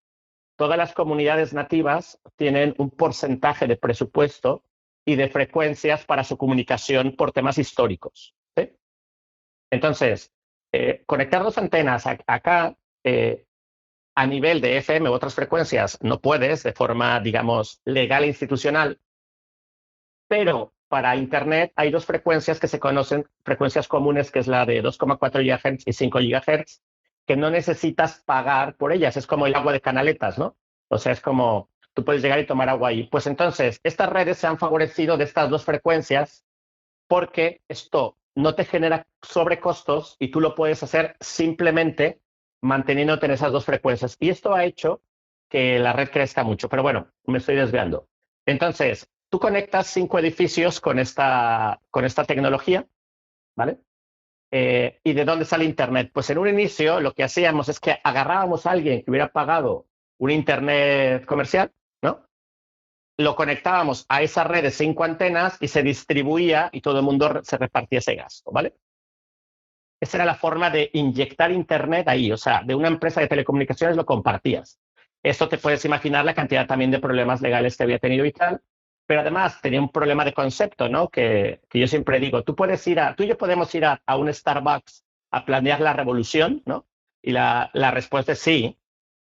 todas las comunidades nativas tienen un porcentaje de presupuesto y de frecuencias para su comunicación por temas históricos, ¿sí? Entonces, conectar dos antenas acá a nivel de FM u otras frecuencias no puedes de forma, digamos, legal e institucional, pero para Internet hay dos frecuencias que se conocen, frecuencias comunes, que es la de 2,4 GHz y 5 GHz, que no necesitas pagar por ellas. Es como el agua de canaletas, ¿no? O sea, es como tú puedes llegar y tomar agua ahí. Pues entonces, estas redes se han favorecido de estas dos frecuencias porque esto no te genera sobrecostos y tú lo puedes hacer simplemente manteniéndote en esas dos frecuencias. Y esto ha hecho que la red crezca mucho. Pero bueno, me estoy desviando. Entonces, tú conectas 5 edificios con esta tecnología, ¿vale? ¿Y de dónde sale Internet? Pues en un inicio lo que hacíamos es que agarrábamos a alguien que hubiera pagado un Internet comercial, ¿no? Lo conectábamos a esa red de 5 antenas y se distribuía y todo el mundo se repartía ese gasto, ¿vale? Esa era la forma de inyectar Internet ahí, o sea, de una empresa de telecomunicaciones lo compartías. Esto te puedes imaginar la cantidad también de problemas legales que había tenido y tal, pero además tenía un problema de concepto, ¿no? Que yo siempre digo, tú y yo podemos ir a un Starbucks a planear la revolución, ¿no? Y la respuesta es sí.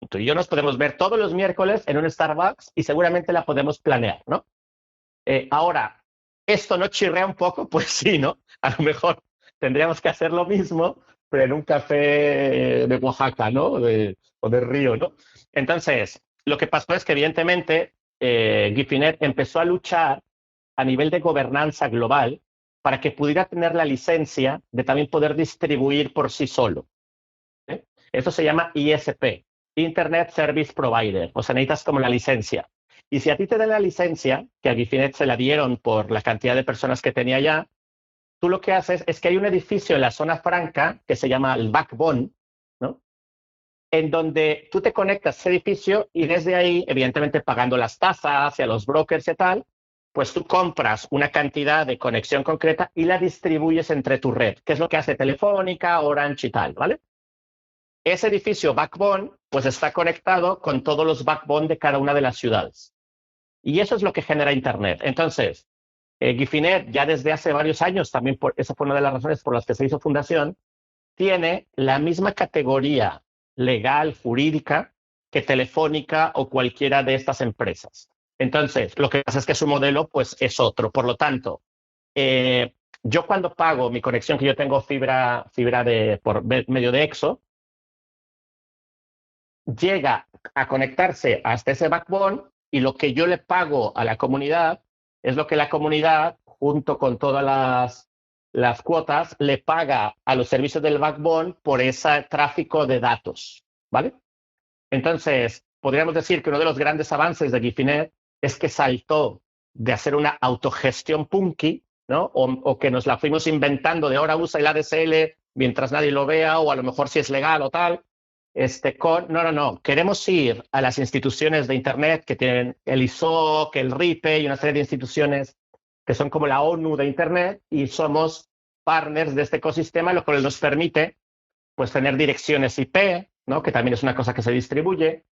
Tú y yo nos podemos ver todos los miércoles en un Starbucks y seguramente la podemos planear, ¿no? Ahora, ¿esto no chirrea un poco? Pues sí, ¿no? A lo mejor tendríamos que hacer lo mismo, pero en un café de Oaxaca, ¿no? O de Río, ¿no? Entonces, lo que pasó es que evidentemente Gifinet empezó a luchar a nivel de gobernanza global para que pudiera tener la licencia de también poder distribuir por sí solo. ¿Eh? Esto se llama ISP, Internet Service Provider, o sea, necesitas como la licencia. Y si a ti te dan la licencia, que a Gifinet se la dieron por la cantidad de personas que tenía ya, tú lo que haces es que hay un edificio en la zona franca que se llama el Backbone, ¿no? En donde tú te conectas a ese edificio y desde ahí, evidentemente pagando las tasas y a los brokers y tal, pues tú compras una cantidad de conexión concreta y la distribuyes entre tu red, que es lo que hace Telefónica, Orange y tal, ¿vale? Ese edificio Backbone pues está conectado con todos los backbone de cada una de las ciudades. Y eso es lo que genera Internet. Entonces, Gifinet ya desde hace varios años, también esa fue una de las razones por las que se hizo fundación, tiene la misma categoría legal, jurídica, que Telefónica o cualquiera de estas empresas. Entonces, lo que pasa es que su modelo pues, es otro. Por lo tanto, yo cuando pago mi conexión, que yo tengo fibra por medio de EXO, llega a conectarse hasta ese backbone y lo que yo le pago a la comunidad es lo que la comunidad, junto con todas las cuotas, le paga a los servicios del backbone por ese tráfico de datos, ¿vale? Entonces, podríamos decir que uno de los grandes avances de Gifinet es que saltó de hacer una autogestión punky, ¿no? O que nos la fuimos inventando de ahora usa el ADSL mientras nadie lo vea, o a lo mejor si es legal o tal. No. Queremos ir a las instituciones de Internet que tienen el ISO, que el RIPE y una serie de instituciones que son como la ONU de Internet y somos partners de este ecosistema, lo cual nos permite pues, tener direcciones IP, ¿no? Que también es una cosa que se distribuye,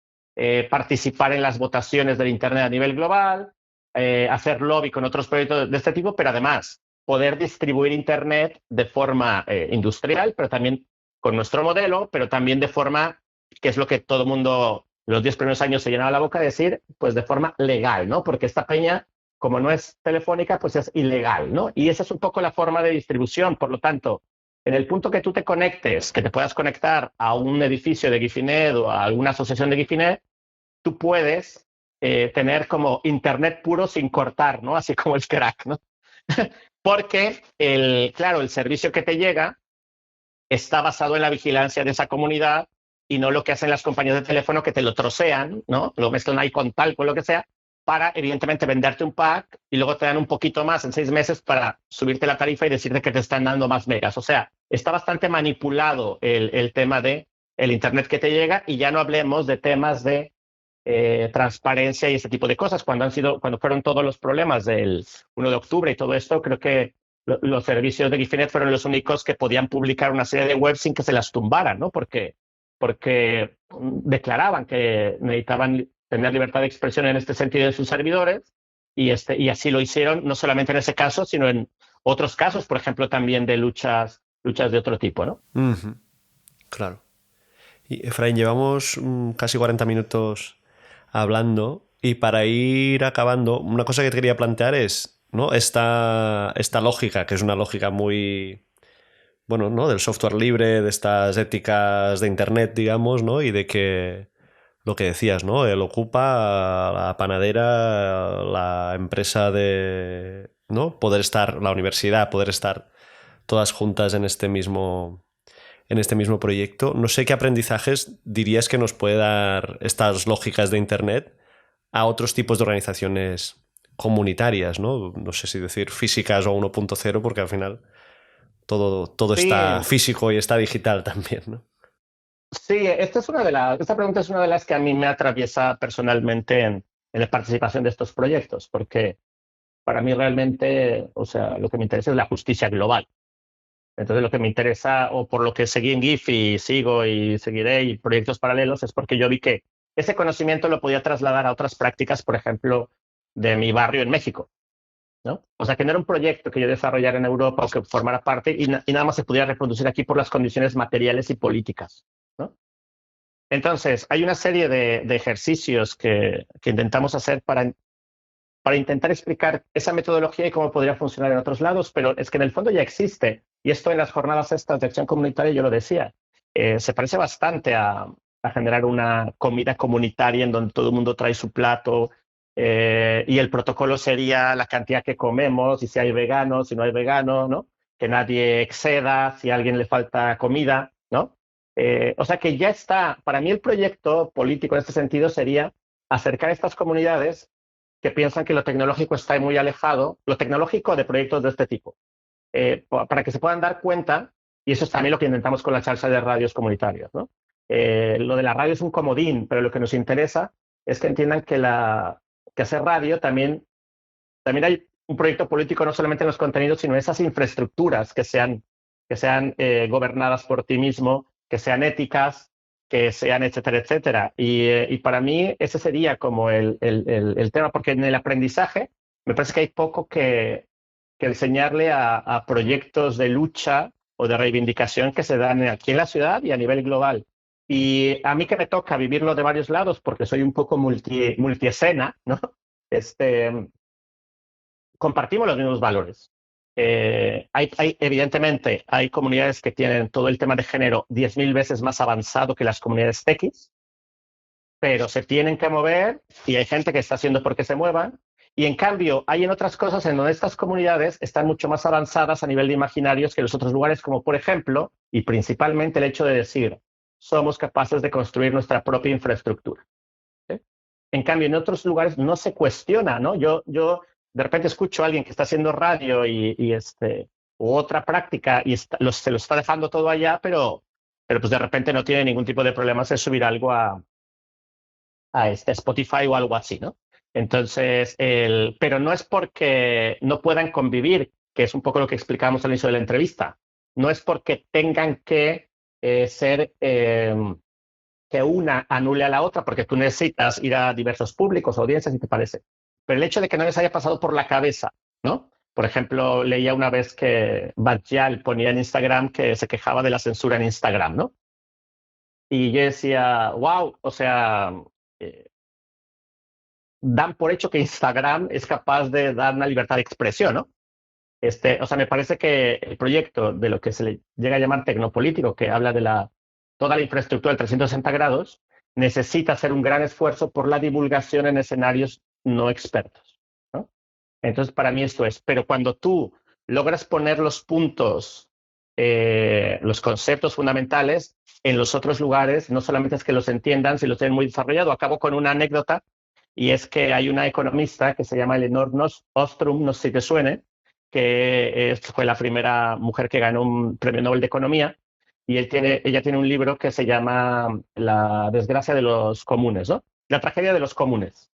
participar en las votaciones del Internet a nivel global, hacer lobby con otros proyectos de este tipo, pero además poder distribuir Internet de forma industrial, pero también con nuestro modelo, pero también de forma, que es lo que todo el mundo los 10 primeros años se llenaba la boca de decir, pues de forma legal, ¿no? Porque esta peña, como no es telefónica, pues es ilegal, ¿no? Y esa es un poco la forma de distribución. Por lo tanto, en el punto que tú te conectes, que te puedas conectar a un edificio de Gifinet o a alguna asociación de Gifinet, tú puedes tener como Internet puro sin cortar, ¿no? Así como el crack, ¿no? Porque, claro, el servicio que te llega está basado en la vigilancia de esa comunidad y no lo que hacen las compañías de teléfono que te lo trocean, ¿no? Lo mezclan ahí con tal, con lo que sea, para evidentemente venderte un pack y luego te dan un poquito más en 6 meses para subirte la tarifa y decirte que te están dando más megas. O sea, está bastante manipulado el tema de el Internet que te llega y ya no hablemos de temas de transparencia y ese tipo de cosas. Cuando fueron todos los problemas del 1 de octubre y todo esto, creo que los servicios de Gifinet fueron los únicos que podían publicar una serie de webs sin que se las tumbaran, ¿no? Porque declaraban que necesitaban tener libertad de expresión en este sentido de sus servidores y así lo hicieron, no solamente en ese caso, sino en otros casos, por ejemplo, también de luchas de otro tipo, ¿no? Ujú, claro. Y Efraín, llevamos casi 40 minutos hablando y para ir acabando, una cosa que te quería plantear es, ¿no? Esta lógica, que es una lógica muy, bueno, ¿no? Del software libre, de estas éticas de Internet, digamos, ¿no? Y de que lo que decías, ¿no? Él ocupa la panadera, la empresa de, ¿no? Poder estar, la universidad, poder estar todas juntas en este mismo proyecto. No sé qué aprendizajes dirías que nos puede dar estas lógicas de Internet a otros tipos de organizaciones comunitarias, ¿no? No sé si decir físicas o 1.0, porque al final todo Sí, está físico y está digital también, ¿no? sí, esta pregunta es una de las que a mí me atraviesa personalmente en la participación de estos proyectos, porque para mí realmente, o sea, lo que me interesa es la justicia global. Entonces, lo que me interesa, o por lo que seguí en GIF y sigo y seguiré y proyectos paralelos, es porque yo vi que ese conocimiento lo podía trasladar a otras prácticas, por ejemplo, de mi barrio en México, ¿no? O sea, que no era un proyecto que yo desarrollara en Europa o que formara parte y nada más se pudiera reproducir aquí por las condiciones materiales y políticas, ¿no? Entonces, hay una serie de ejercicios que intentamos hacer para intentar explicar esa metodología y cómo podría funcionar en otros lados, pero es que en el fondo ya existe. Y esto en las jornadas estas de acción comunitaria, yo lo decía, se parece bastante a generar una comida comunitaria en donde todo el mundo trae su plato y el protocolo sería la cantidad que comemos y si hay veganos, si no hay veganos, ¿no? Que nadie exceda, si a alguien le falta comida, ¿no? O sea que ya está, para mí el proyecto político en este sentido sería acercar a estas comunidades que piensan que lo tecnológico está muy alejado, lo tecnológico de proyectos de este tipo, para que se puedan dar cuenta, y eso es también lo que intentamos con la charla de radios comunitarios, ¿no? Lo de la radio es un comodín, pero lo que nos interesa es que entiendan que hacer radio también hay un proyecto político no solamente en los contenidos, sino en esas infraestructuras que sean gobernadas por ti mismo, que sean éticas, que sean etcétera, etcétera. Y para mí ese sería como el tema, porque en el aprendizaje me parece que hay poco que enseñarle a proyectos de lucha o de reivindicación que se dan aquí en la ciudad y a nivel global. Y a mí que me toca vivirlo de varios lados, porque soy un poco multiescena, ¿no? Este, compartimos los mismos valores. Evidentemente, hay comunidades que tienen todo el tema de género 10.000 veces más avanzado que las comunidades X, pero se tienen que mover y hay gente que está haciendo porque se muevan. Y en cambio, hay en otras cosas en donde estas comunidades están mucho más avanzadas a nivel de imaginarios que los otros lugares, como por ejemplo, y principalmente el hecho de decir, somos capaces de construir nuestra propia infraestructura. ¿Sí? En cambio, en otros lugares no se cuestiona, ¿no? Yo de repente escucho a alguien que está haciendo radio u otra práctica y se lo está dejando todo allá, pero pues de repente no tiene ningún tipo de problemas en subir algo a Spotify o algo así, ¿no? Entonces, pero no es porque no puedan convivir, que es un poco lo que explicábamos al inicio de la entrevista. No es porque tengan que ser que una anule a la otra, porque tú necesitas ir a diversos públicos, audiencias, si te parece. Pero el hecho de que no les haya pasado por la cabeza, ¿no? Por ejemplo, leía una vez que Bajal ponía en Instagram que se quejaba de la censura en Instagram, ¿no? Y yo decía, wow, o sea, eh, dan por hecho que Instagram es capaz de dar una libertad de expresión, ¿no? O sea, me parece que el proyecto de lo que se le llega a llamar tecnopolítico, que habla de toda la infraestructura de 360 grados, necesita hacer un gran esfuerzo por la divulgación en escenarios no expertos, ¿no? Entonces, para mí esto es, pero cuando tú logras poner los puntos, los conceptos fundamentales en los otros lugares, no solamente es que los entiendan, si los tienen muy desarrollado. Acabo con una anécdota, y es que hay una economista que se llama Elinor Ostrom, no sé si te suene, que fue la primera mujer que ganó un premio Nobel de Economía, y ella tiene un libro que se llama La desgracia de los comunes, ¿no? La tragedia de los comunes.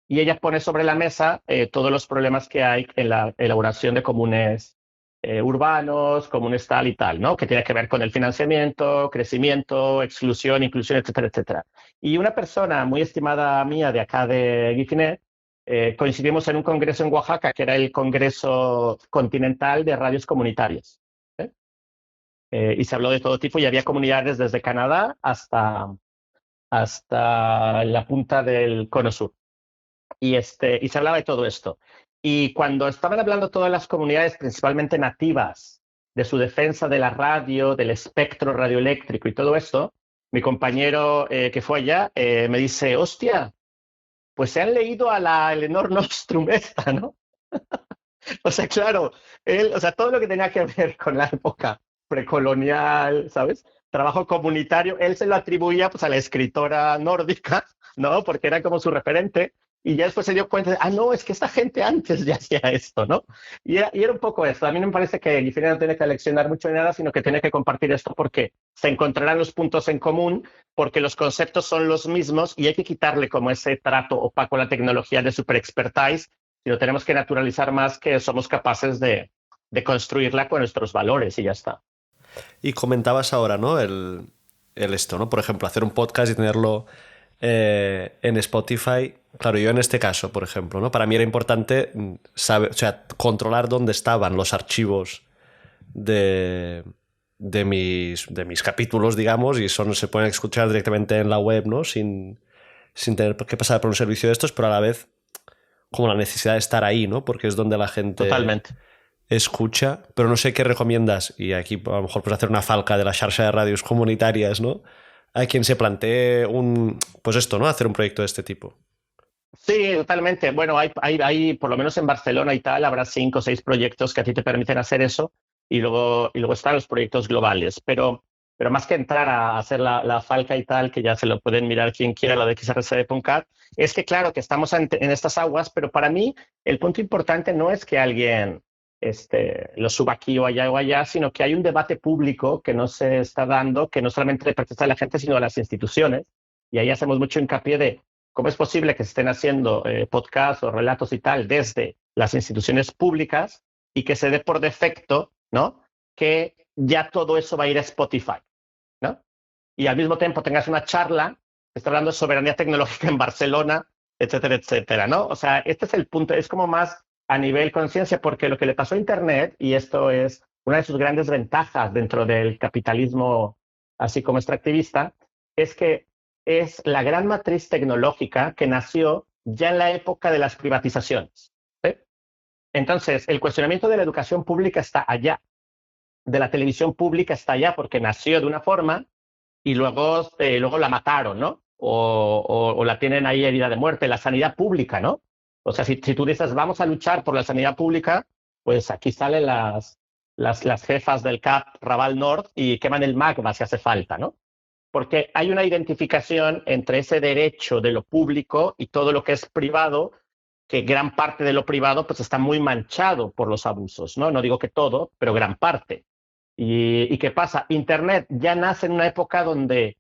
Y ella pone sobre la mesa todos los problemas que hay en la elaboración de comunes urbanos, comunes tal y tal, ¿no? Que tiene que ver con el financiamiento, crecimiento, exclusión, inclusión, etcétera, etcétera. Y una persona muy estimada mía de acá de Guifiné, coincidimos en un congreso en Oaxaca, que era el Congreso Continental de Radios Comunitarias. ¿Eh? Y se habló de todo tipo y había comunidades desde Canadá hasta la punta del Cono Sur. Y se hablaba de todo esto. Y cuando estaban hablando todas las comunidades, principalmente nativas, de su defensa de la radio, del espectro radioeléctrico y todo esto, mi compañero que fue allá me dice, hostia, pues se han leído a la Elinor Ostrom esta, ¿no? O sea, claro, o sea, todo lo que tenía que ver con la época precolonial, ¿sabes? Trabajo comunitario, él se lo atribuía pues a la escritora nórdica, ¿no? Porque era como su referente. Y ya después se dio cuenta, no, es que esta gente antes ya hacía esto, ¿no? Y era un poco esto. A mí no me parece que Guifiné no tiene que leccionar mucho de nada, sino que tiene que compartir esto porque se encontrarán los puntos en común, porque los conceptos son los mismos y hay que quitarle como ese trato opaco a la tecnología de super expertise, sino tenemos que naturalizar más que somos capaces de construirla con nuestros valores y ya está. Y comentabas ahora, ¿no? El esto, ¿no? Por ejemplo, hacer un podcast y tenerlo en Spotify. Claro, yo en este caso, por ejemplo, ¿no? Para mí era importante saber, o sea, controlar dónde estaban los archivos de, de mis capítulos, digamos, y se pueden escuchar directamente en la web, ¿no? Sin tener que pasar por un servicio de estos, pero a la vez como la necesidad de estar ahí, ¿no? Porque es donde la gente Totalmente. escucha, pero no sé qué recomiendas, y aquí a lo mejor puedes hacer una falca de la xarxa de radios comunitarias, ¿no? A quien se plantee pues esto, ¿no? Hacer un proyecto de este tipo. Sí, totalmente. Bueno, hay, por lo menos en Barcelona y tal, habrá 5 o 6 proyectos que a ti te permiten hacer eso y luego están los proyectos globales. Pero más que entrar a hacer la falca y tal, que ya se lo pueden mirar quien quiera, lo de xrcd.cat, es que claro que estamos en estas aguas, pero para mí el punto importante no es que alguien lo suba aquí o allá, sino que hay un debate público que no se está dando, que no solamente le pertenece a la gente, sino a las instituciones. Y ahí hacemos mucho hincapié de cómo es posible que se estén haciendo podcasts o relatos y tal desde las instituciones públicas y que se dé por defecto, ¿no? Que ya todo eso va a ir a Spotify, ¿no? Y al mismo tiempo tengas una charla que está hablando de soberanía tecnológica en Barcelona, etcétera, etcétera, ¿no? O sea, este es el punto, es como más a nivel conciencia, porque lo que le pasó a Internet, y esto es una de sus grandes ventajas dentro del capitalismo así como extractivista, es que es la gran matriz tecnológica que nació ya en la época de las privatizaciones. ¿Sí? Entonces, el cuestionamiento de la educación pública está allá, de la televisión pública está allá, porque nació de una forma y luego la mataron, ¿no? O la tienen ahí herida de muerte. La sanidad pública, ¿no? O sea, si tú dices, vamos a luchar por la sanidad pública, pues aquí salen las jefas del CAP Raval Nord y queman el magma si hace falta, ¿no? Porque hay una identificación entre ese derecho de lo público y todo lo que es privado, que gran parte de lo privado pues está muy manchado por los abusos, ¿no? No digo que todo, pero gran parte. ¿Y qué pasa? Internet ya nace en una época donde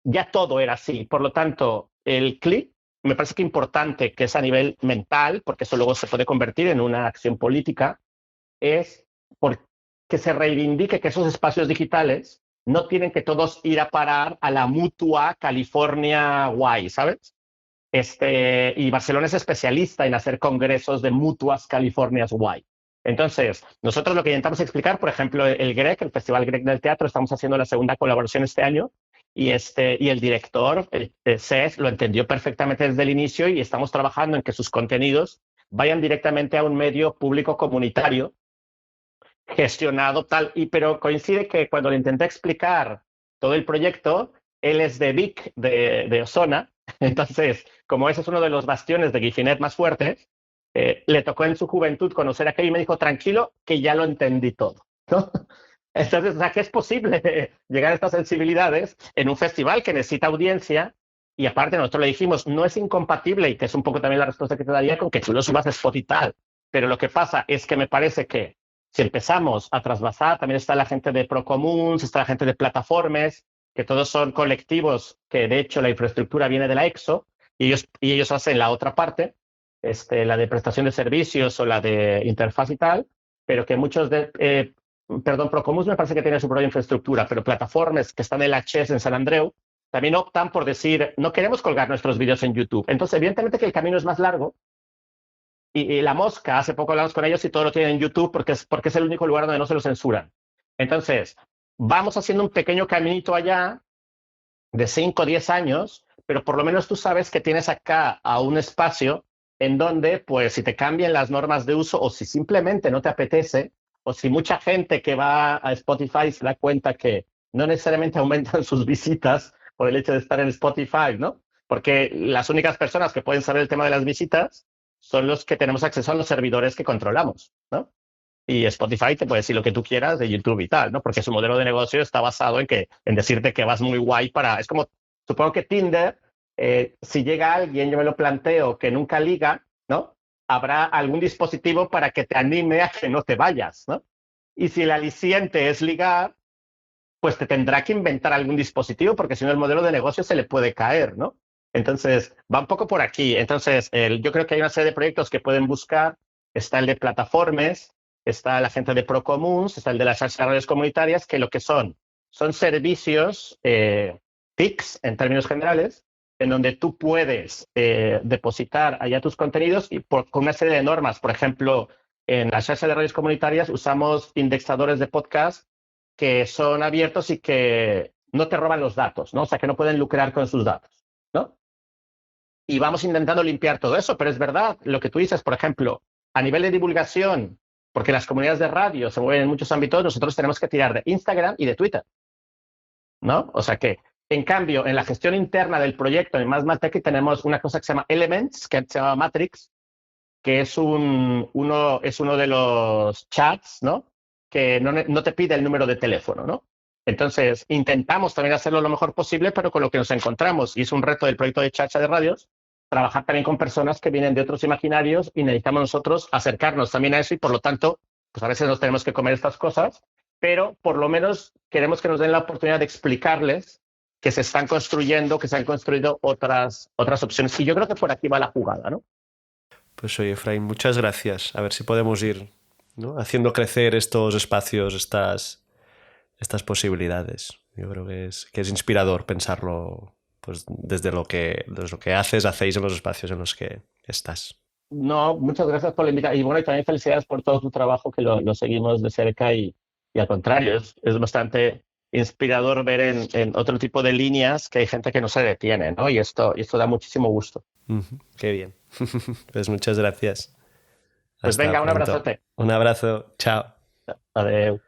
ya todo era así. Por lo tanto, el clic me parece que importante, que es a nivel mental, porque eso luego se puede convertir en una acción política, es porque se reivindique que esos espacios digitales no tienen que todos ir a parar a la mutua California guay, ¿sabes? Y Barcelona es especialista en hacer congresos de mutuas Californias Wide. Entonces, nosotros lo que intentamos explicar, por ejemplo, el GREC, el Festival GREC del Teatro, estamos haciendo la segunda colaboración este año y el director, Seth, lo entendió perfectamente desde el inicio y estamos trabajando en que sus contenidos vayan directamente a un medio público comunitario gestionado tal, pero coincide que cuando le intenté explicar todo el proyecto, él es de Vic, de Osona, entonces, como ese es uno de los bastiones de Gifinet más fuertes, le tocó en su juventud conocer aquello y me dijo, tranquilo, que ya lo entendí todo, ¿no? Entonces, o sea, que es posible llegar a estas sensibilidades en un festival que necesita audiencia y aparte nosotros le dijimos, no es incompatible y que es un poco también la respuesta que te daría con que tú lo subas a Spot y tal, pero lo que pasa es que me parece que si empezamos a trasvasar, también está la gente de Procomuns, está la gente de plataformas, que todos son colectivos que de hecho la infraestructura viene de la EXO y ellos hacen la otra parte, la de prestación de servicios o la de interfaz y tal, pero que muchos de, Procomuns me parece que tiene su propia infraestructura, pero plataformas que están en la CHES en San Andreu también optan por decir, no queremos colgar nuestros vídeos en YouTube. Entonces, evidentemente que el camino es más largo, y La Mosca, hace poco hablamos con ellos y todo lo tienen en YouTube porque es el único lugar donde no se lo censuran. Entonces, vamos haciendo un pequeño caminito allá de 5 o 10 años, pero por lo menos tú sabes que tienes acá a un espacio en donde, pues, si te cambian las normas de uso o si simplemente no te apetece, o si mucha gente que va a Spotify se da cuenta que no necesariamente aumentan sus visitas por el hecho de estar en Spotify, ¿no? Porque las únicas personas que pueden saber el tema de las visitas son los que tenemos acceso a los servidores que controlamos, ¿no? Y Spotify te puede decir lo que tú quieras de YouTube y tal, ¿no? Porque su modelo de negocio está basado en decirte que vas muy guay para... Es como, supongo que Tinder, si llega alguien, yo me lo planteo, que nunca liga, ¿no? Habrá algún dispositivo para que te anime a que no te vayas, ¿no? Y si el aliciente es ligar, pues te tendrá que inventar algún dispositivo, porque si no el modelo de negocio se le puede caer, ¿no? Entonces, va un poco por aquí. Entonces, yo creo que hay una serie de proyectos que pueden buscar. Está el de plataformas, está la gente de Procomuns, está el de las redes comunitarias, que lo que son servicios TICs en términos generales, en donde tú puedes depositar allá tus contenidos y con una serie de normas. Por ejemplo, en las redes de redes comunitarias usamos indexadores de podcast que son abiertos y que no te roban los datos, ¿no? O sea, que no pueden lucrar con sus datos, ¿no? Y vamos intentando limpiar todo eso, pero es verdad lo que tú dices, por ejemplo, a nivel de divulgación, porque las comunidades de radio se mueven en muchos ámbitos, nosotros tenemos que tirar de Instagram y de Twitter, ¿no? O sea que, en cambio, en la gestión interna del proyecto en MassMatech tenemos una cosa que se llama Elements, que se llama Matrix, que es uno de los chats, ¿no? Que no te pide el número de teléfono, ¿no? Entonces, intentamos también hacerlo lo mejor posible, pero con lo que nos encontramos, y es un reto del proyecto de Chacha de Radios, trabajar también con personas que vienen de otros imaginarios y necesitamos nosotros acercarnos también a eso y, por lo tanto, pues a veces nos tenemos que comer estas cosas, pero por lo menos queremos que nos den la oportunidad de explicarles que se están construyendo, que se han construido otras opciones. Y yo creo que por aquí va la jugada, ¿no? Pues oye, Efraín, muchas gracias. A ver si podemos ir, ¿no?, haciendo crecer estos espacios, estas posibilidades. Yo creo que es inspirador pensarlo, pues desde lo que hacéis en los espacios en los que estás. No, muchas gracias por la invitación. Y bueno, y también felicidades por todo tu trabajo, que lo seguimos de cerca y al contrario, es bastante inspirador ver en otro tipo de líneas que hay gente que no se detiene, ¿no? Y esto da muchísimo gusto. Qué bien. Pues muchas gracias. Pues Hasta venga, un pronto. abrazote. Un abrazo. Chao. Adiós.